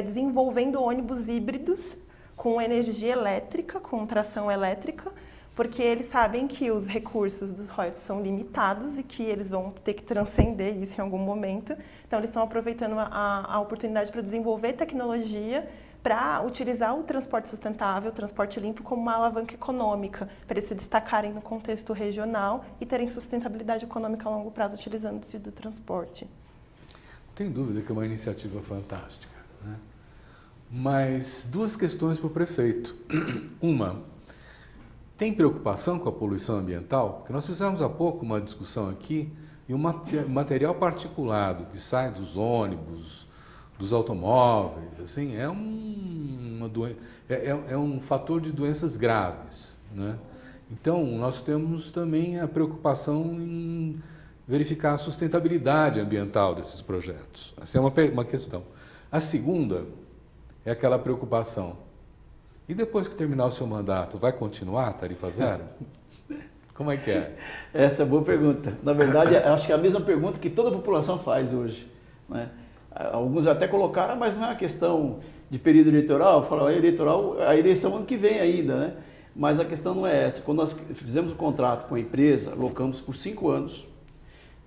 desenvolvendo ônibus híbridos com energia elétrica, com tração elétrica, porque eles sabem que os recursos dos royalties são limitados e que eles vão ter que transcender isso em algum momento. Então, eles estão aproveitando a oportunidade para desenvolver tecnologia para utilizar o transporte sustentável, o transporte limpo, como uma alavanca econômica, para eles se destacarem no contexto regional e terem sustentabilidade econômica a longo prazo utilizando-se do transporte. Não tem dúvida que é uma iniciativa fantástica, né? Mas duas questões para o prefeito. Uma, tem preocupação com a poluição ambiental? Porque nós fizemos há pouco uma discussão aqui e o material particulado que sai dos ônibus, dos automóveis, assim, é um fator de doenças graves, né? Então, nós temos também a preocupação em verificar a sustentabilidade ambiental desses projetos. Essa é uma questão. A segunda é aquela preocupação. E depois que terminar o seu mandato, vai continuar a tarifa zero? Como é que é? Essa é uma boa pergunta. Na verdade, acho que é a mesma pergunta que toda a população faz hoje, né? Alguns até colocaram, mas não é uma questão de período eleitoral. Falaram, a eleição ano que vem ainda, né? Mas a questão não é essa. Quando nós fizemos o contrato com a empresa, locamos por 5 anos.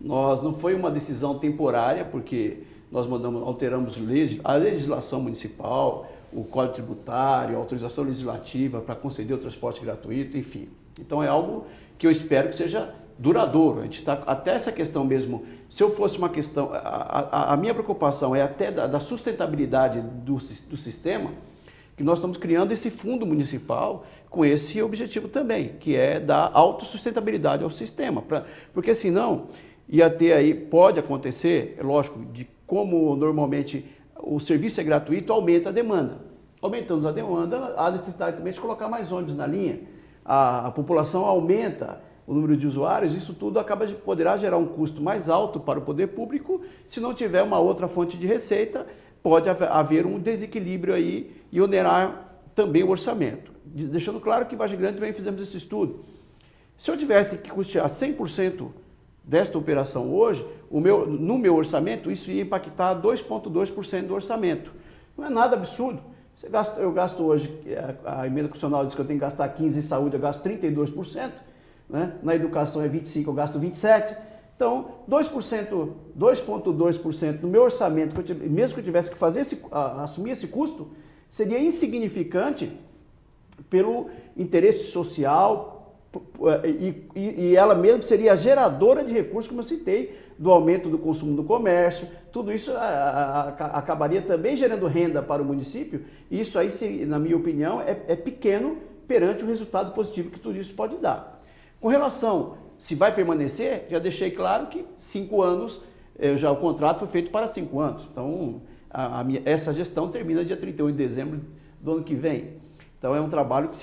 Não foi uma decisão temporária, porque nós alteramos a legislação municipal, o Código Tributário, a autorização legislativa para conceder o transporte gratuito, enfim. Então é algo que eu espero que seja duradouro. A gente está até essa questão mesmo. Se eu fosse uma questão, a minha preocupação é até da sustentabilidade do sistema, que nós estamos criando esse fundo municipal com esse objetivo também, que é dar autossustentabilidade ao sistema, porque senão ia ter aí, pode acontecer, é lógico, de como normalmente o serviço é gratuito, aumenta a demanda. Aumentando a demanda, há necessidade também de colocar mais ônibus na linha, a população aumenta o número de usuários, isso tudo poderá gerar um custo mais alto para o poder público. Se não tiver uma outra fonte de receita, pode haver um desequilíbrio aí e onerar também o orçamento. Deixando claro que em Vargem Grande também fizemos esse estudo. Se eu tivesse que custear 100% desta operação hoje, no meu orçamento, isso ia impactar 2,2% do orçamento. Não é nada absurdo. Eu gasto hoje, a emenda constitucional diz que eu tenho que gastar 15% em saúde, eu gasto 32%. Né? Na educação é 25%, eu gasto 27%. Então, 2,2% no meu orçamento, mesmo que eu tivesse que assumir esse custo, seria insignificante pelo interesse social e ela mesmo seria a geradora de recursos, como eu citei, do aumento do consumo do comércio. Tudo isso acabaria também gerando renda para o município, e isso aí, na minha opinião, é pequeno perante o resultado positivo que tudo isso pode dar. Com relação se vai permanecer, já deixei claro que 5 anos, o contrato foi feito para 5 anos. Então, essa gestão termina dia 31 de dezembro do ano que vem. Então, é um trabalho que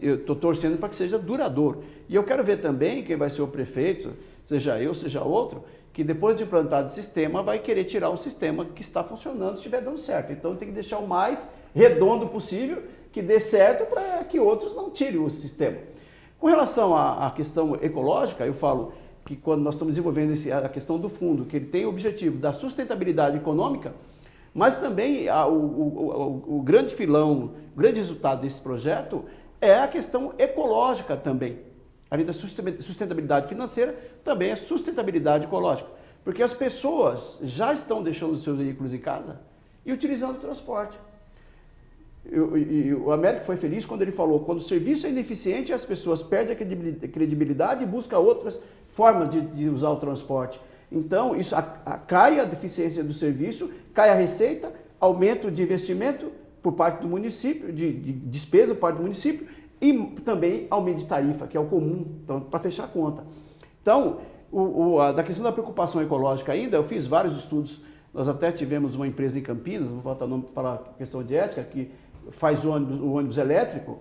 eu estou torcendo para que seja duradouro. E eu quero ver também quem vai ser o prefeito, seja eu, seja outro, que depois de implantado o sistema, vai querer tirar um sistema que está funcionando, se estiver dando certo. Então, tem que deixar o mais redondo possível, que dê certo para que outros não tirem o sistema. Com relação à questão ecológica, eu falo que quando nós estamos desenvolvendo a questão do fundo, que ele tem o objetivo da sustentabilidade econômica, mas também o grande filão, o grande resultado desse projeto é a questão ecológica também. Além da sustentabilidade financeira, também a sustentabilidade ecológica. Porque as pessoas já estão deixando os seus veículos em casa e utilizando o transporte. O Américo foi feliz quando ele falou, quando o serviço é ineficiente, as pessoas perdem a credibilidade e buscam outras formas de usar o transporte. Então, isso cai a deficiência do serviço, cai a receita, aumento de investimento por parte do município, de despesa por parte do município, e também aumento de tarifa, que é o comum, então, para fechar a conta. Então, da questão da preocupação ecológica ainda, eu fiz vários estudos. Nós até tivemos uma empresa em Campinas, vou faltar o nome para falar questão de ética, que faz o ônibus elétrico,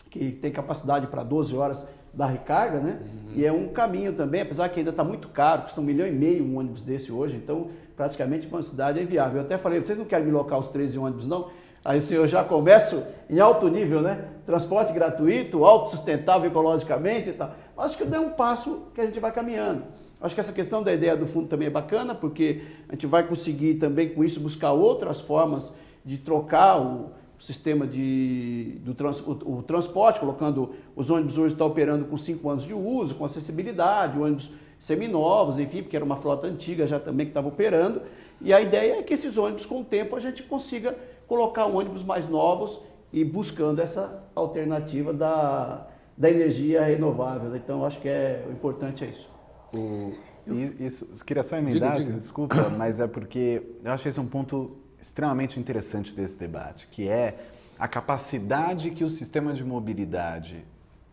que tem capacidade para 12 horas da recarga, né? Uhum. E é um caminho também, apesar que ainda está muito caro, custa R$1,5 milhão um ônibus desse hoje, então praticamente para uma cidade é inviável. Eu até falei, vocês não querem me locar os 13 ônibus não? Aí eu já começo em alto nível, né? Transporte gratuito, autossustentável ecologicamente e tal. Acho que deu um passo que a gente vai caminhando. Acho que essa questão da ideia do fundo também é bacana, porque a gente vai conseguir também com isso buscar outras formas de trocar o sistema o transporte, colocando os ônibus hoje estão operando com 5 anos de uso, com acessibilidade, ônibus seminovos, enfim, porque era uma frota antiga já também que estava operando. E a ideia é que esses ônibus, com o tempo, a gente consiga colocar ônibus mais novos e buscando essa alternativa da energia renovável. Então, acho que o importante é isso. Isso, queria só emendar, Diga. desculpa, mas é porque eu acho esse um ponto extremamente interessante desse debate, que é a capacidade que o sistema de mobilidade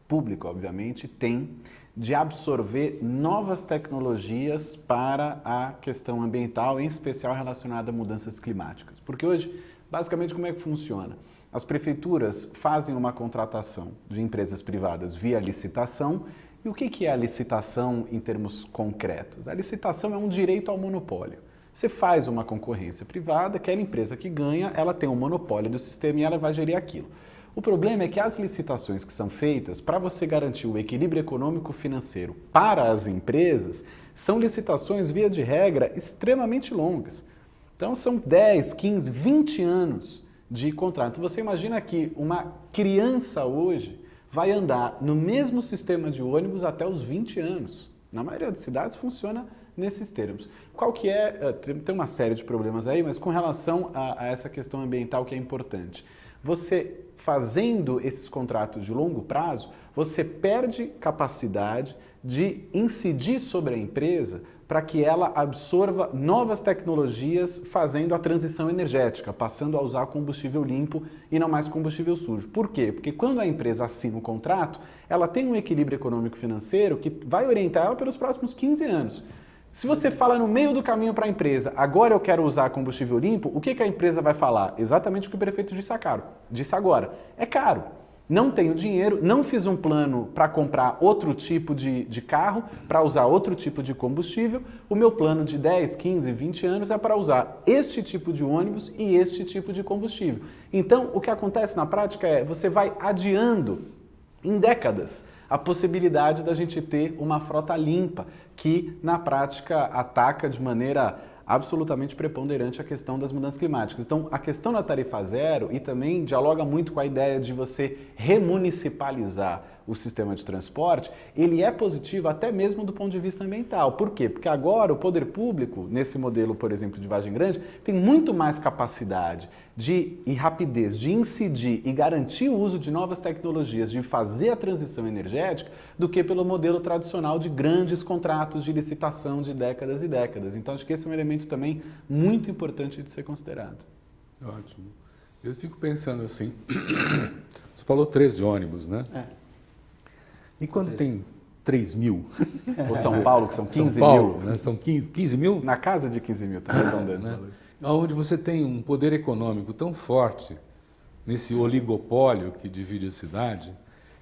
pública, obviamente, tem de absorver novas tecnologias para a questão ambiental, em especial relacionada a mudanças climáticas. Porque hoje, basicamente, como é que funciona? As prefeituras fazem uma contratação de empresas privadas via licitação. E o que é a licitação em termos concretos? A licitação é um direito ao monopólio. Você faz uma concorrência privada, aquela empresa que ganha, ela tem um monopólio do sistema e ela vai gerir aquilo. O problema é que as licitações que são feitas para você garantir o equilíbrio econômico-financeiro para as empresas são licitações, via de regra, extremamente longas. Então são 10, 15, 20 anos de contrato. Então você imagina que uma criança hoje vai andar no mesmo sistema de ônibus até os 20 anos. Na maioria das cidades funciona nesses termos. Qual que é? Tem uma série de problemas aí, mas com relação a essa questão ambiental que é importante. Você fazendo esses contratos de longo prazo, você perde capacidade de incidir sobre a empresa para que ela absorva novas tecnologias fazendo a transição energética, passando a usar combustível limpo e não mais combustível sujo. Por quê? Porque quando a empresa assina um contrato, ela tem um equilíbrio econômico-financeiro que vai orientar ela pelos próximos 15 anos. Se você fala no meio do caminho para a empresa, agora eu quero usar combustível limpo, o que a empresa vai falar? Exatamente o que o prefeito disse agora. É caro. Não tenho dinheiro, não fiz um plano para comprar outro tipo de carro, para usar outro tipo de combustível. O meu plano de 10, 15, 20 anos é para usar este tipo de ônibus e este tipo de combustível. Então, o que acontece na prática é você vai adiando em décadas a possibilidade da gente ter uma frota limpa que, na prática, ataca de maneira absolutamente preponderante a questão das mudanças climáticas. Então, a questão da tarifa zero e também dialoga muito com a ideia de você remunicipalizar o sistema de transporte, ele é positivo até mesmo do ponto de vista ambiental. Por quê? Porque agora o poder público, nesse modelo, por exemplo, de Vargem Grande, tem muito mais capacidade e rapidez de incidir e garantir o uso de novas tecnologias, de fazer a transição energética, do que pelo modelo tradicional de grandes contratos de licitação de décadas e décadas. Então, acho que esse é um elemento também muito importante de ser considerado. Ótimo. Eu fico pensando assim, você falou 13 ônibus, né? E quando tem 3 mil? Ou São Paulo, que são 15 São Paulo, mil. né? São 15 mil? Na casa de 15 mil, está arredondando. Né? Onde você tem um poder econômico tão forte, nesse oligopólio que divide a cidade,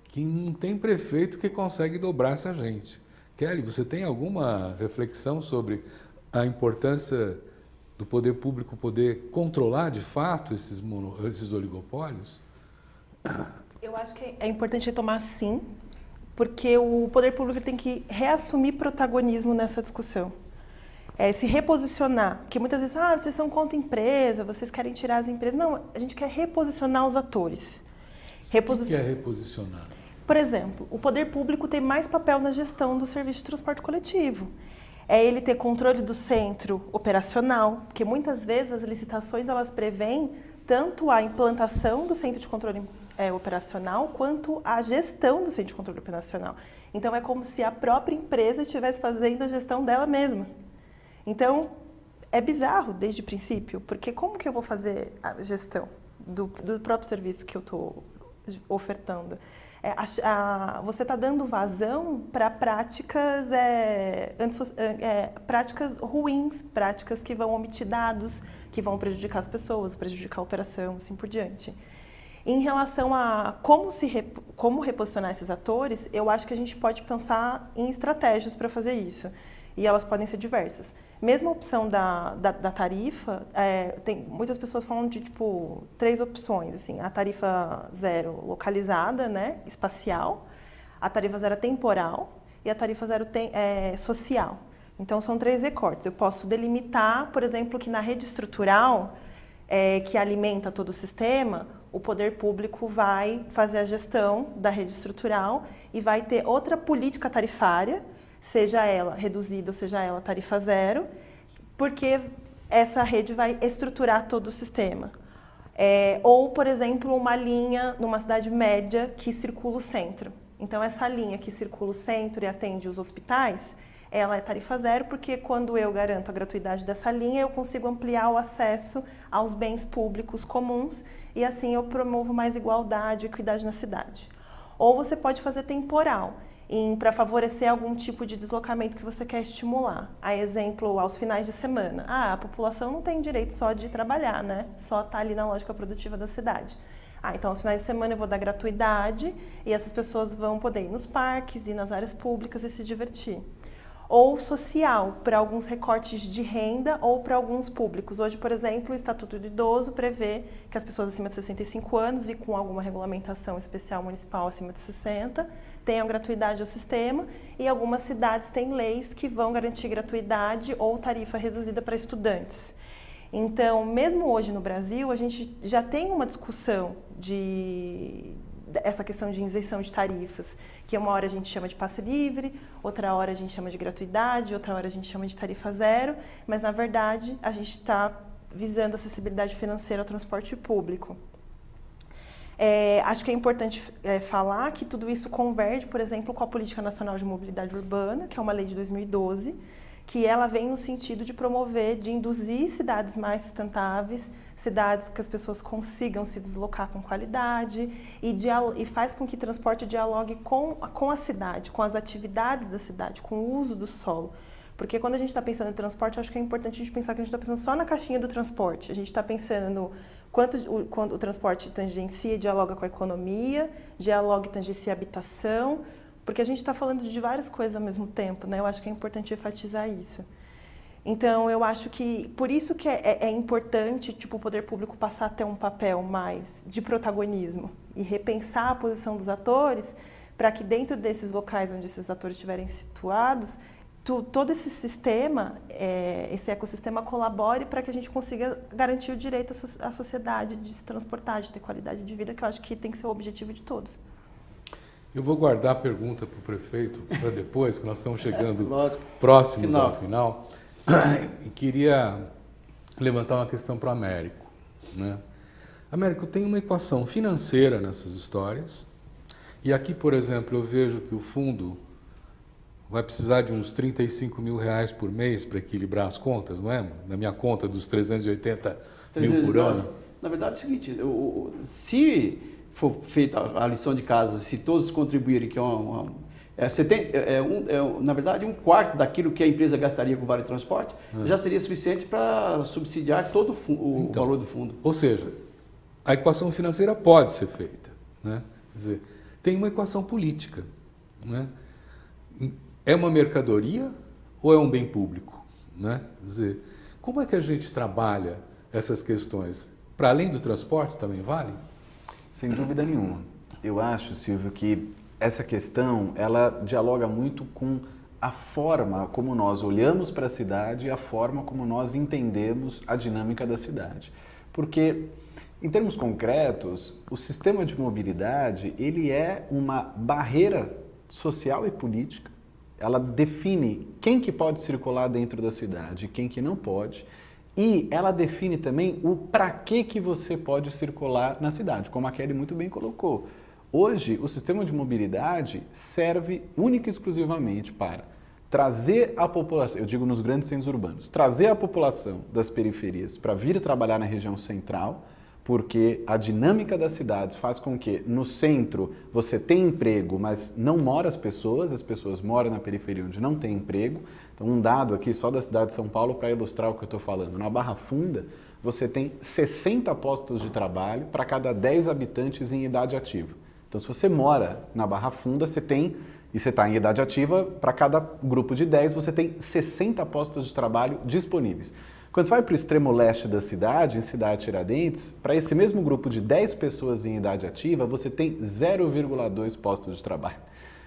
que não tem prefeito que consegue dobrar essa gente. Kelly, você tem alguma reflexão sobre a importância do poder público poder controlar de fato esses oligopólios? Eu acho que é importante retomar sim, porque o poder público tem que reassumir protagonismo nessa discussão. Se reposicionar, porque muitas vezes, vocês são contra a empresa, vocês querem tirar as empresas. Não, a gente quer reposicionar os atores. O que é reposicionar? Por exemplo, o poder público tem mais papel na gestão do serviço de transporte coletivo. É ele ter controle do centro operacional, porque muitas vezes as licitações elas prevêem tanto a implantação do centro de controle operacional quanto a gestão do centro de controle operacional. Então é como se a própria empresa estivesse fazendo a gestão dela mesma. Então é bizarro desde o princípio, porque como que eu vou fazer a gestão do próprio serviço que eu estou ofertando? Você está dando vazão para práticas ruins, práticas que vão omitir dados, que vão prejudicar as pessoas, prejudicar a operação, assim por diante. Em relação a como reposicionar esses atores, eu acho que a gente pode pensar em estratégias para fazer isso. E elas podem ser diversas. Mesmo a opção da tarifa, muitas pessoas falam de 3 opções. Assim, a tarifa zero localizada, né, espacial, a tarifa zero temporal e a tarifa zero social. Então, são 3 recortes. Eu posso delimitar, por exemplo, que na rede estrutural, que alimenta todo o sistema, o poder público vai fazer a gestão da rede estrutural e vai ter outra política tarifária, seja ela reduzida ou seja ela tarifa zero, porque essa rede vai estruturar todo o sistema. Ou, por exemplo, uma linha numa cidade média que circula o centro. Então, essa linha que circula o centro e atende os hospitais, ela é tarifa zero, porque quando eu garanto a gratuidade dessa linha, eu consigo ampliar o acesso aos bens públicos comuns e assim eu promovo mais igualdade e equidade na cidade. Ou você pode fazer temporal, para favorecer algum tipo de deslocamento que você quer estimular. A exemplo, aos finais de semana. A população não tem direito só de trabalhar, né? Só está ali na lógica produtiva da cidade. Então, aos finais de semana eu vou dar gratuidade e essas pessoas vão poder ir nos parques, ir nas áreas públicas e se divertir. Ou social, para alguns recortes de renda ou para alguns públicos. Hoje, por exemplo, o Estatuto do Idoso prevê que as pessoas acima de 65 anos e com alguma regulamentação especial municipal acima de 60 tenham gratuidade ao sistema, e algumas cidades têm leis que vão garantir gratuidade ou tarifa reduzida para estudantes. Então, mesmo hoje no Brasil, a gente já tem uma discussão essa questão de isenção de tarifas, que uma hora a gente chama de passe livre, outra hora a gente chama de gratuidade, outra hora a gente chama de tarifa zero, mas na verdade a gente está visando acessibilidade financeira ao transporte público. Acho que é importante falar que tudo isso converge, por exemplo, com a Política Nacional de Mobilidade Urbana, que é uma lei de 2012, que ela vem no sentido de promover, de induzir cidades mais sustentáveis, cidades que as pessoas consigam se deslocar com qualidade e faz com que o transporte dialogue com a cidade, com as atividades da cidade, com o uso do solo. Porque quando a gente está pensando em transporte, acho que é importante a gente pensar que a gente está pensando só na caixinha do transporte. A gente está pensando no quanto o transporte tangencia e dialoga com a economia, dialoga e tangencia a habitação, porque a gente está falando de várias coisas ao mesmo tempo, né? Eu acho que é importante enfatizar isso. Então, eu acho que, por isso que é importante, o poder público passar a ter um papel mais de protagonismo e repensar a posição dos atores, para que dentro desses locais onde esses atores estiverem situados, todo esse sistema, esse ecossistema colabore para que a gente consiga garantir o direito à sociedade de se transportar, de ter qualidade de vida, que eu acho que tem que ser o objetivo de todos. Eu vou guardar a pergunta para o prefeito para depois, que nós estamos chegando próximos ao final. E queria levantar uma questão para o Américo, né? Américo, tem uma equação financeira nessas histórias. E aqui, por exemplo, eu vejo que o fundo vai precisar de uns R$35 mil por mês para equilibrar as contas, não é? Na minha conta dos 380 mil por ano. Na verdade é o seguinte, se for feita a lição de casa, se todos contribuírem, que na verdade, 1/4 daquilo que a empresa gastaria com o Vale Transporte, já seria suficiente para subsidiar todo o valor do fundo. Ou seja, a equação financeira pode ser feita, né? Quer dizer, tem uma equação política, né? É uma mercadoria ou é um bem público, né? Quer dizer, como é que a gente trabalha essas questões? Para além do transporte também vale? Sem dúvida nenhuma. Eu acho, Silvio, que essa questão, ela dialoga muito com a forma como nós olhamos para a cidade e a forma como nós entendemos a dinâmica da cidade. Porque, em termos concretos, o sistema de mobilidade, ele é uma barreira social e política. Ela define quem que pode circular dentro da cidade e quem que não pode. E ela define também o para que você pode circular na cidade, como a Kelly muito bem colocou. Hoje, o sistema de mobilidade serve única e exclusivamente para trazer a população, eu digo nos grandes centros urbanos, trazer a população das periferias para vir trabalhar na região central, porque a dinâmica das cidades faz com que no centro você tenha emprego, mas não moram as pessoas moram na periferia onde não tem emprego. Então, um dado aqui só da cidade de São Paulo para ilustrar o que eu estou falando. Na Barra Funda, você tem 60 postos de trabalho para cada 10 habitantes em idade ativa. Então, se você mora na Barra Funda, você está em idade ativa, para cada grupo de 10, você tem 60 postos de trabalho disponíveis. Quando você vai para o extremo leste da cidade, em Cidade Tiradentes, para esse mesmo grupo de 10 pessoas em idade ativa, você tem 0,2 postos de trabalho.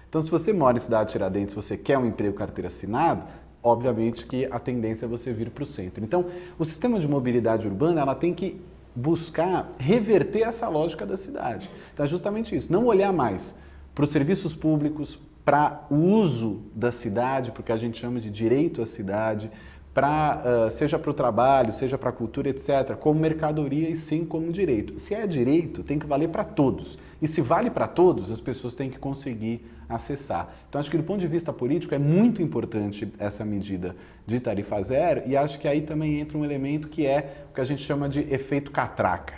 Então, se você mora em Cidade Tiradentes, você quer um emprego carteira assinado, obviamente que a tendência é você vir para o centro. Então, o sistema de mobilidade urbana ela tem que buscar reverter essa lógica da cidade. Então é justamente isso, não olhar mais para os serviços públicos, para o uso da cidade, porque a gente chama de direito à cidade, seja para o trabalho, seja para a cultura, etc., como mercadoria e sim como direito. Se é direito, tem que valer para todos. E se vale para todos, as pessoas têm que conseguir acessar. Então, acho que do ponto de vista político é muito importante essa medida de tarifa zero e acho que aí também entra um elemento que é o que a gente chama de efeito catraca.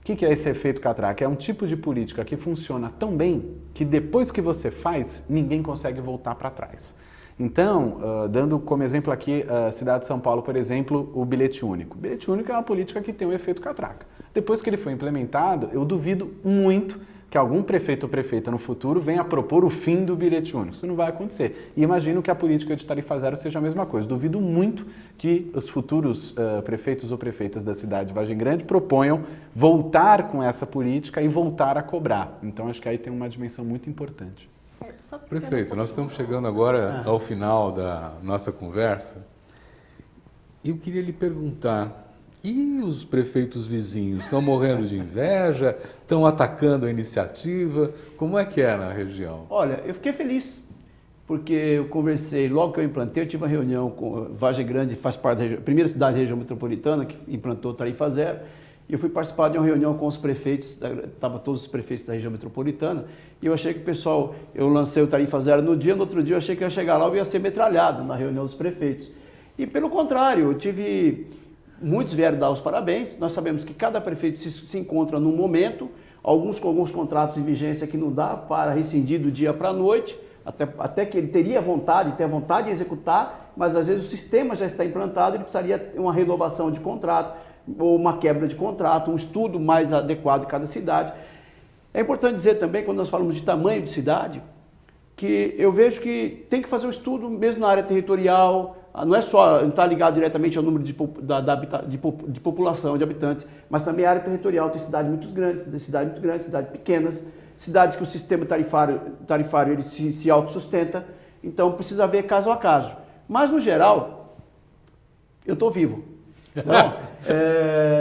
O que é esse efeito catraca? É um tipo de política que funciona tão bem que depois que você faz, ninguém consegue voltar para trás. Então, dando como exemplo aqui a cidade de São Paulo, por exemplo, o bilhete único. O bilhete único é uma política que tem um efeito catraca. Depois que ele foi implementado, eu duvido muito que algum prefeito ou prefeita no futuro venha propor o fim do bilhete único. Isso não vai acontecer. E imagino que a política de tarifa zero seja a mesma coisa. Duvido muito que os futuros prefeitos ou prefeitas da cidade de Vargem Grande proponham voltar com essa política e voltar a cobrar. Então, acho que aí tem uma dimensão muito importante. Prefeito, nós estamos chegando agora ao final da nossa conversa. Eu queria lhe perguntar, e os prefeitos vizinhos estão morrendo de inveja? Estão atacando a iniciativa? Como é que é na região? Olha, eu fiquei feliz, porque eu conversei, logo que eu implantei, eu tive uma reunião com Vargem Grande, faz parte da primeira cidade da região metropolitana que implantou tarifa zero, e eu fui participar de uma reunião com os prefeitos, estavam todos os prefeitos da região metropolitana, e eu achei que o pessoal, eu lancei o tarifa zero no dia, no outro dia eu achei que eu ia chegar lá e ia ser metralhado na reunião dos prefeitos. E pelo contrário, eu tive... Muitos vieram dar os parabéns, nós sabemos que cada prefeito se encontra num momento, alguns com alguns contratos de vigência que não dá para rescindir do dia para a noite, até que ele teria vontade, tem a vontade de executar, mas às vezes o sistema já está implantado, ele precisaria ter uma renovação de contrato, ou uma quebra de contrato, um estudo mais adequado de cada cidade. É importante dizer também, quando nós falamos de tamanho de cidade, que eu vejo que tem que fazer um estudo mesmo na área territorial, não é só, não está ligado diretamente ao número de população, de habitantes, mas também a área territorial. Tem cidades muito grandes, cidades pequenas, cidades que o sistema tarifário ele se autossustenta, então precisa ver caso a caso. Mas, no geral, eu estou vivo. Então,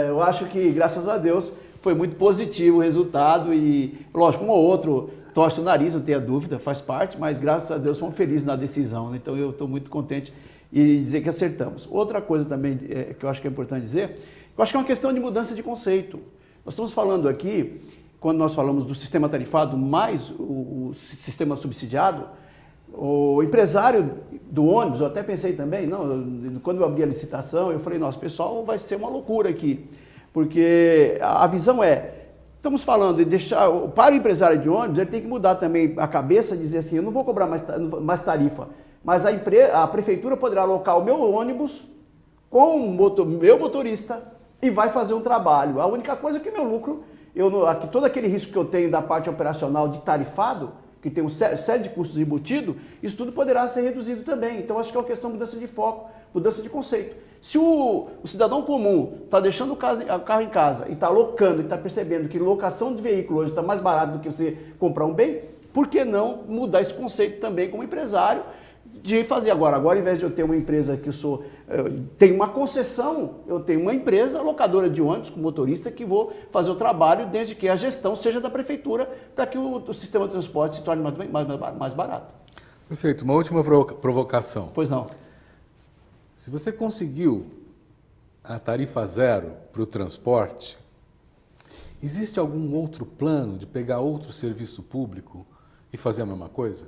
eu acho que, graças a Deus, foi muito positivo o resultado e, lógico, um ou outro torce o nariz, não tenha dúvida, faz parte, mas, graças a Deus, fomos felizes na decisão, né? Então, eu estou muito contente e dizer que acertamos. Outra coisa também que eu acho que é importante dizer, eu acho que é uma questão de mudança de conceito. Nós estamos falando aqui, quando nós falamos do sistema tarifado mais o sistema subsidiado, o empresário do ônibus, eu até pensei também, quando eu abri a licitação, eu falei, nossa, pessoal, vai ser uma loucura aqui, porque a visão estamos falando de deixar, para o empresário de ônibus, ele tem que mudar também a cabeça, dizer assim, eu não vou cobrar mais tarifa, mas a prefeitura poderá alocar o meu ônibus com o meu motorista e vai fazer um trabalho. A única coisa é que meu lucro, todo aquele risco que eu tenho da parte operacional de tarifado, que tem uma série de custos embutidos, isso tudo poderá ser reduzido também. Então, acho que é uma questão de mudança de foco, mudança de conceito. Se o cidadão comum está deixando o carro em casa e está alocando, e está percebendo que locação de veículo hoje está mais barato do que você comprar um bem, por que não mudar esse conceito também como empresário, de fazer agora, ao invés de eu ter uma empresa que tenho uma concessão, eu tenho uma empresa locadora de ônibus com motorista que vou fazer o trabalho desde que a gestão seja da prefeitura para que o sistema de transporte se torne mais barato. Prefeito, uma última provocação. Pois não. Se você conseguiu a tarifa zero para o transporte, existe algum outro plano de pegar outro serviço público e fazer a mesma coisa?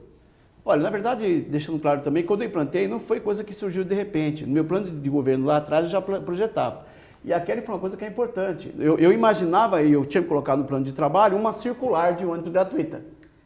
Olha, na verdade, deixando claro também, quando eu implantei, não foi coisa que surgiu de repente. No meu plano de governo lá atrás, eu já projetava. E a Kelly foi uma coisa que é importante. Eu imaginava, e eu tinha colocado no plano de trabalho, uma circular de ônibus gratuita.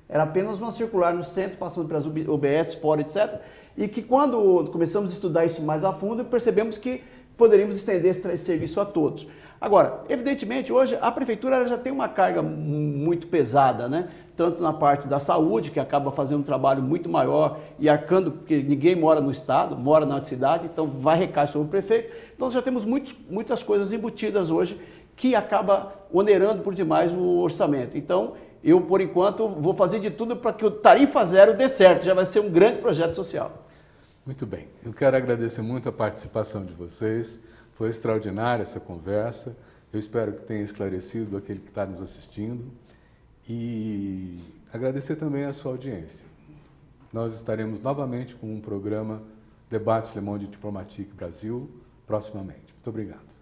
Era apenas uma circular no centro, passando pelas UBS, fora, etc. E que quando começamos a estudar isso mais a fundo, percebemos que poderíamos estender esse serviço a todos. Agora, evidentemente, hoje a prefeitura ela já tem uma carga muito pesada, né? Tanto na parte da saúde, que acaba fazendo um trabalho muito maior e arcando, porque ninguém mora no estado, mora na cidade, então vai recair sobre o prefeito. Então, já temos muitas coisas embutidas hoje que acaba onerando por demais o orçamento. Então, eu, por enquanto, vou fazer de tudo para que o Tarifa Zero dê certo, já vai ser um grande projeto social. Muito bem, eu quero agradecer muito a participação de vocês. Foi extraordinária essa conversa. Eu espero que tenha esclarecido aquele que está nos assistindo e agradecer também a sua audiência. Nós estaremos novamente com um programa Debate Le Monde Diplomatique Brasil proximamente. Muito obrigado.